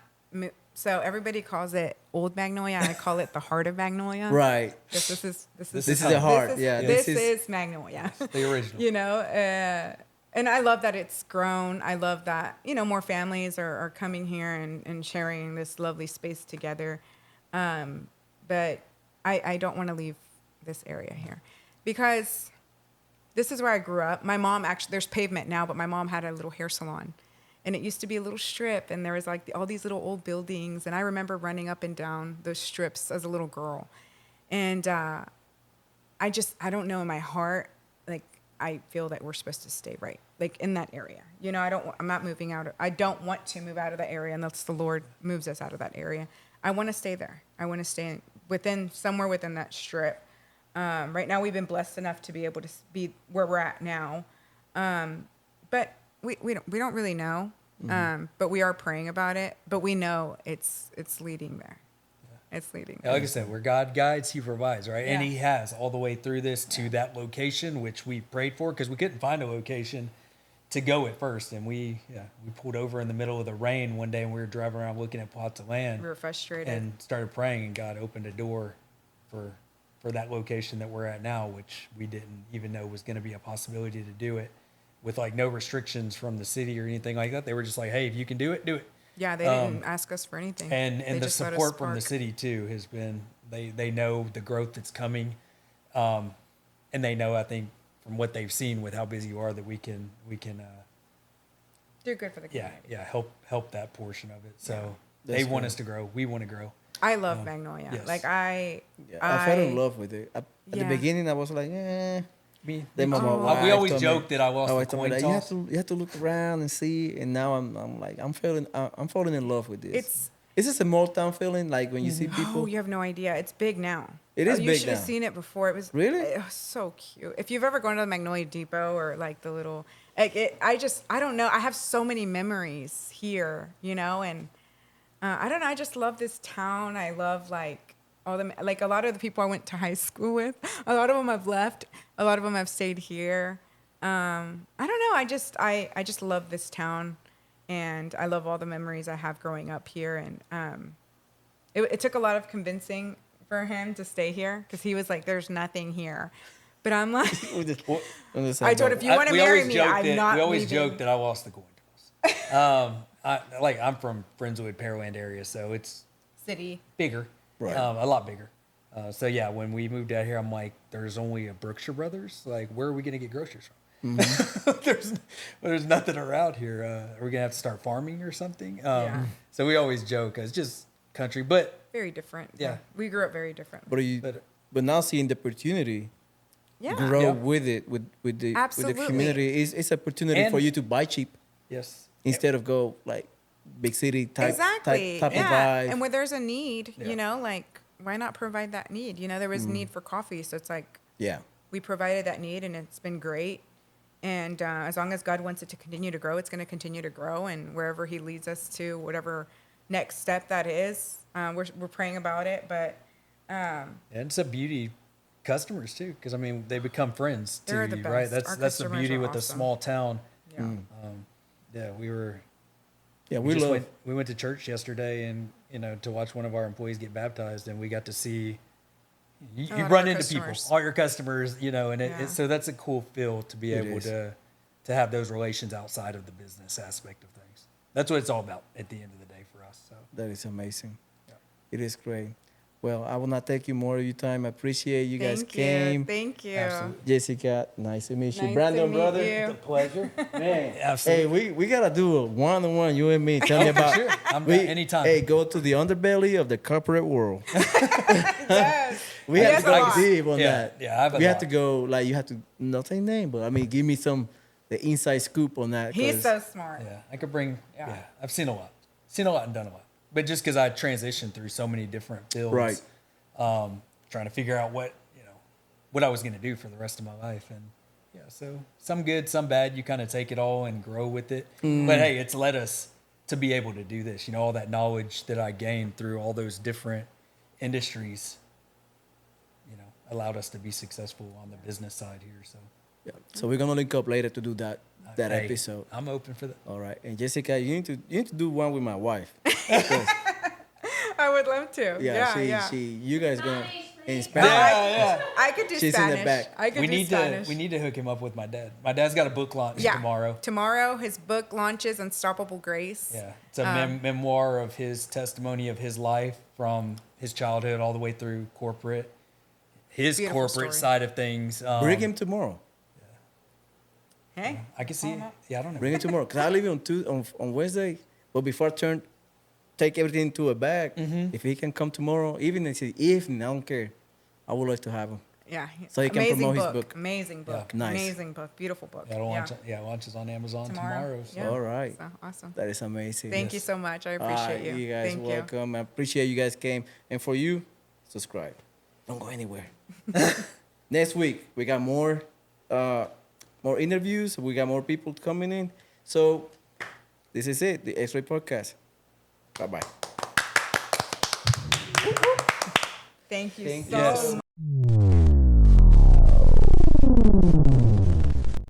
So everybody calls it Old Magnolia. I call it the heart of Magnolia.
Right.
This is
the heart. Yeah,
This
this
is Magnolia.
The original.
And I love that it's grown. I love that more families are coming here and sharing this lovely space together. But I don't want to leave this area here because this is where I grew up. My mom actually, there's pavement now, but my mom had a little hair salon. And it used to be a little strip, and there was like all these little old buildings. And I remember running up and down those strips as a little girl. And I don't know, in my heart, like I feel that we're supposed to stay right, like in that area. I'm not moving out. I don't want to move out of that area unless the Lord moves us out of that area. I want to stay there. I want to stay somewhere within that strip. Right now, we've been blessed enough to be able to be where we're at now. But we don't really know, but we are praying about it. But we know it's leading there. Yeah. It's leading.
Yeah, like I said, where God guides, He provides, right? And
Yeah.
He has all the way through this to that location, which we prayed for because we couldn't find a location to go at first. And we pulled over in the middle of the rain one day, and we were driving around looking at plots of land.
We were frustrated
and started praying, and God opened a door for that location that we're at now, which we didn't even know was going to be a possibility to do it. With like no restrictions from the city or anything like that. They were just like, hey, if you can do it, do it.
Yeah, they didn't ask us for anything.
And
They
the
just let us
support from the
park.
city too has been, they know the growth that's coming. And they know, I think, from what they've seen with how busy you are, that we can
Do good for the community.
help that portion of it. So
That's
they want
good.
us to grow. We want to grow.
I love Magnolia.
yes.
Like
I fell in love with it. At the
Yeah.
beginning, I was like,
Me.
Then my
Oh.
wife
We always
told me-
joke that I lost
my
the
wife told me
coin
that
toss.
you have to look around and see. And now I'm like, I'm falling in love with this. Is this a small town feeling, like when you see people?
Oh, you have no idea. It's big now.
It is
You
big
should have
now.
seen it before. It was
Really?
It was so cute. If you've ever gone to the Magnolia Depot or like the little, I don't know. I have so many memories here, and I don't know. I just love this town. I love like a lot of the people I went to high school with. A lot of them have left. A lot of them have stayed here. I don't know. I just love this town. And I love all the memories I have growing up here. And it took a lot of convincing for him to stay here because he was like, "There's nothing here," but I'm like, I told him, if you want to
We
marry
always
me,
joke
I'm
that-
not
We always
leaving.
joke that I lost the coin toss. I'm from Friendswood, Pearland area, so it's
City.
bigger,
Right.
a lot bigger. So yeah, when we moved out here, I'm like, there's only a Brookshire Brothers. Like, where are we gonna get groceries from? There's nothing around here. Are we gonna have to start farming or something?
Yeah.
So we always joke it's just country, but
Very different.
Yeah.
We grew up very different.
But now seeing the opportunity
Yeah.
grow
Yeah.
with it, with the
Absolutely.
community, it's opportunity
And-
for you to buy cheap
yes,
instead of go like big city type
Exactly.
type of
yeah.
vibe.
And where there's a need,
Yeah.
like why not provide that need? You know, there was need for coffee, so it's like
Yeah.
we provided that need, and it's been great. And as long as God wants it to continue to grow, it's going to continue to grow. And wherever He leads us to, whatever next step that is, we're praying about it. But
And it's a beauty customers too, because I mean they become friends to
They're the
you, right?
best. Our
That's the
customers
beauty
are
with a
awesome.
small town.
yeah,
Yeah,
Yeah,
we
we
just
love.
we went to church yesterday, and to watch one of our employees get baptized, and we got to see you
lot of
run
our
into people,
customers.
all your customers, and
Yeah.
so that's a cool feel to be
It
able
is.
to have those relations outside of the business aspect of things. That's what it's all about at the end of the day for us. So
That is amazing.
Yeah.
It is great. Well, I will not take you more of your time. I appreciate you guys
Thank
came.
you. Thank you.
Absolutely.
Jessica, nice to meet you.
Nice to
Brandon,
meet
brother,
you.
it's a pleasure. Man,
Absolutely.
hey, we gotta do a one-on-one, you and me. Tell me about.
Sure. I'm down anytime.
Hey, go to the underbelly of the corporate world.
Yes.
We
He
have
has
to
a
go
lot.
deep on
Yeah,
that.
yeah, I have a
we have
lot.
to go like you have to not say name, but I mean, give me the inside scoop on that.
He's
'cause-
so smart.
Yeah, I could bring.
Yeah.
Yeah, I've seen a lot and done a lot. But just because I transitioned through so many different fields,
Right.
Trying to figure out what I was going to do for the rest of my life, and yeah, so some good, some bad. You kind of take it all and grow with it. But hey, it's led us to be able to do this. All that knowledge that I gained through all those different industries, allowed us to be successful on the business side here. So
Yeah. So we're gonna link up later to do that
hey,
episode.
I'm open for that.
All right. And Jessica, you need to do one with my wife. Because,
I would love to.
yeah, you guys gonna in Spanish.
Yeah.
I could do
She's in the
Spanish.
back.
I could
We
do
need
Spanish.
to hook him up with my dad. My dad's got a book launch tomorrow.
Tomorrow, his book launches, Unstoppable Grace.
Yeah, it's a memoir of his testimony of his life from his childhood all the way through corporate, his
Beautiful
corporate
story.
side of things.
Bring him tomorrow.
Hey,
I can see it. Yeah, I don't know.
Bring him tomorrow. Cause I leave on Wednesday. But before I take everything to a bag. If he can come tomorrow, even if it's evening, I don't care. I would like to have him.
yeah.
So he can
amazing
promote his
book.
book.
Amazing book.
Yeah. Nice.
Amazing book. Beautiful book.
Yeah, launch is on Amazon tomorrow. So.
Yeah.
All right.
So awesome.
That is amazing.
Thank you so much. I appreciate you.
You guys
Thank
welcome. I appreciate you guys came. And for you, subscribe. Don't go anywhere. Next week we got more interviews. We got more people coming in. So this is it. The X-Ray Podcast. Bye-bye.
Thank you
Thank
so
you.
much.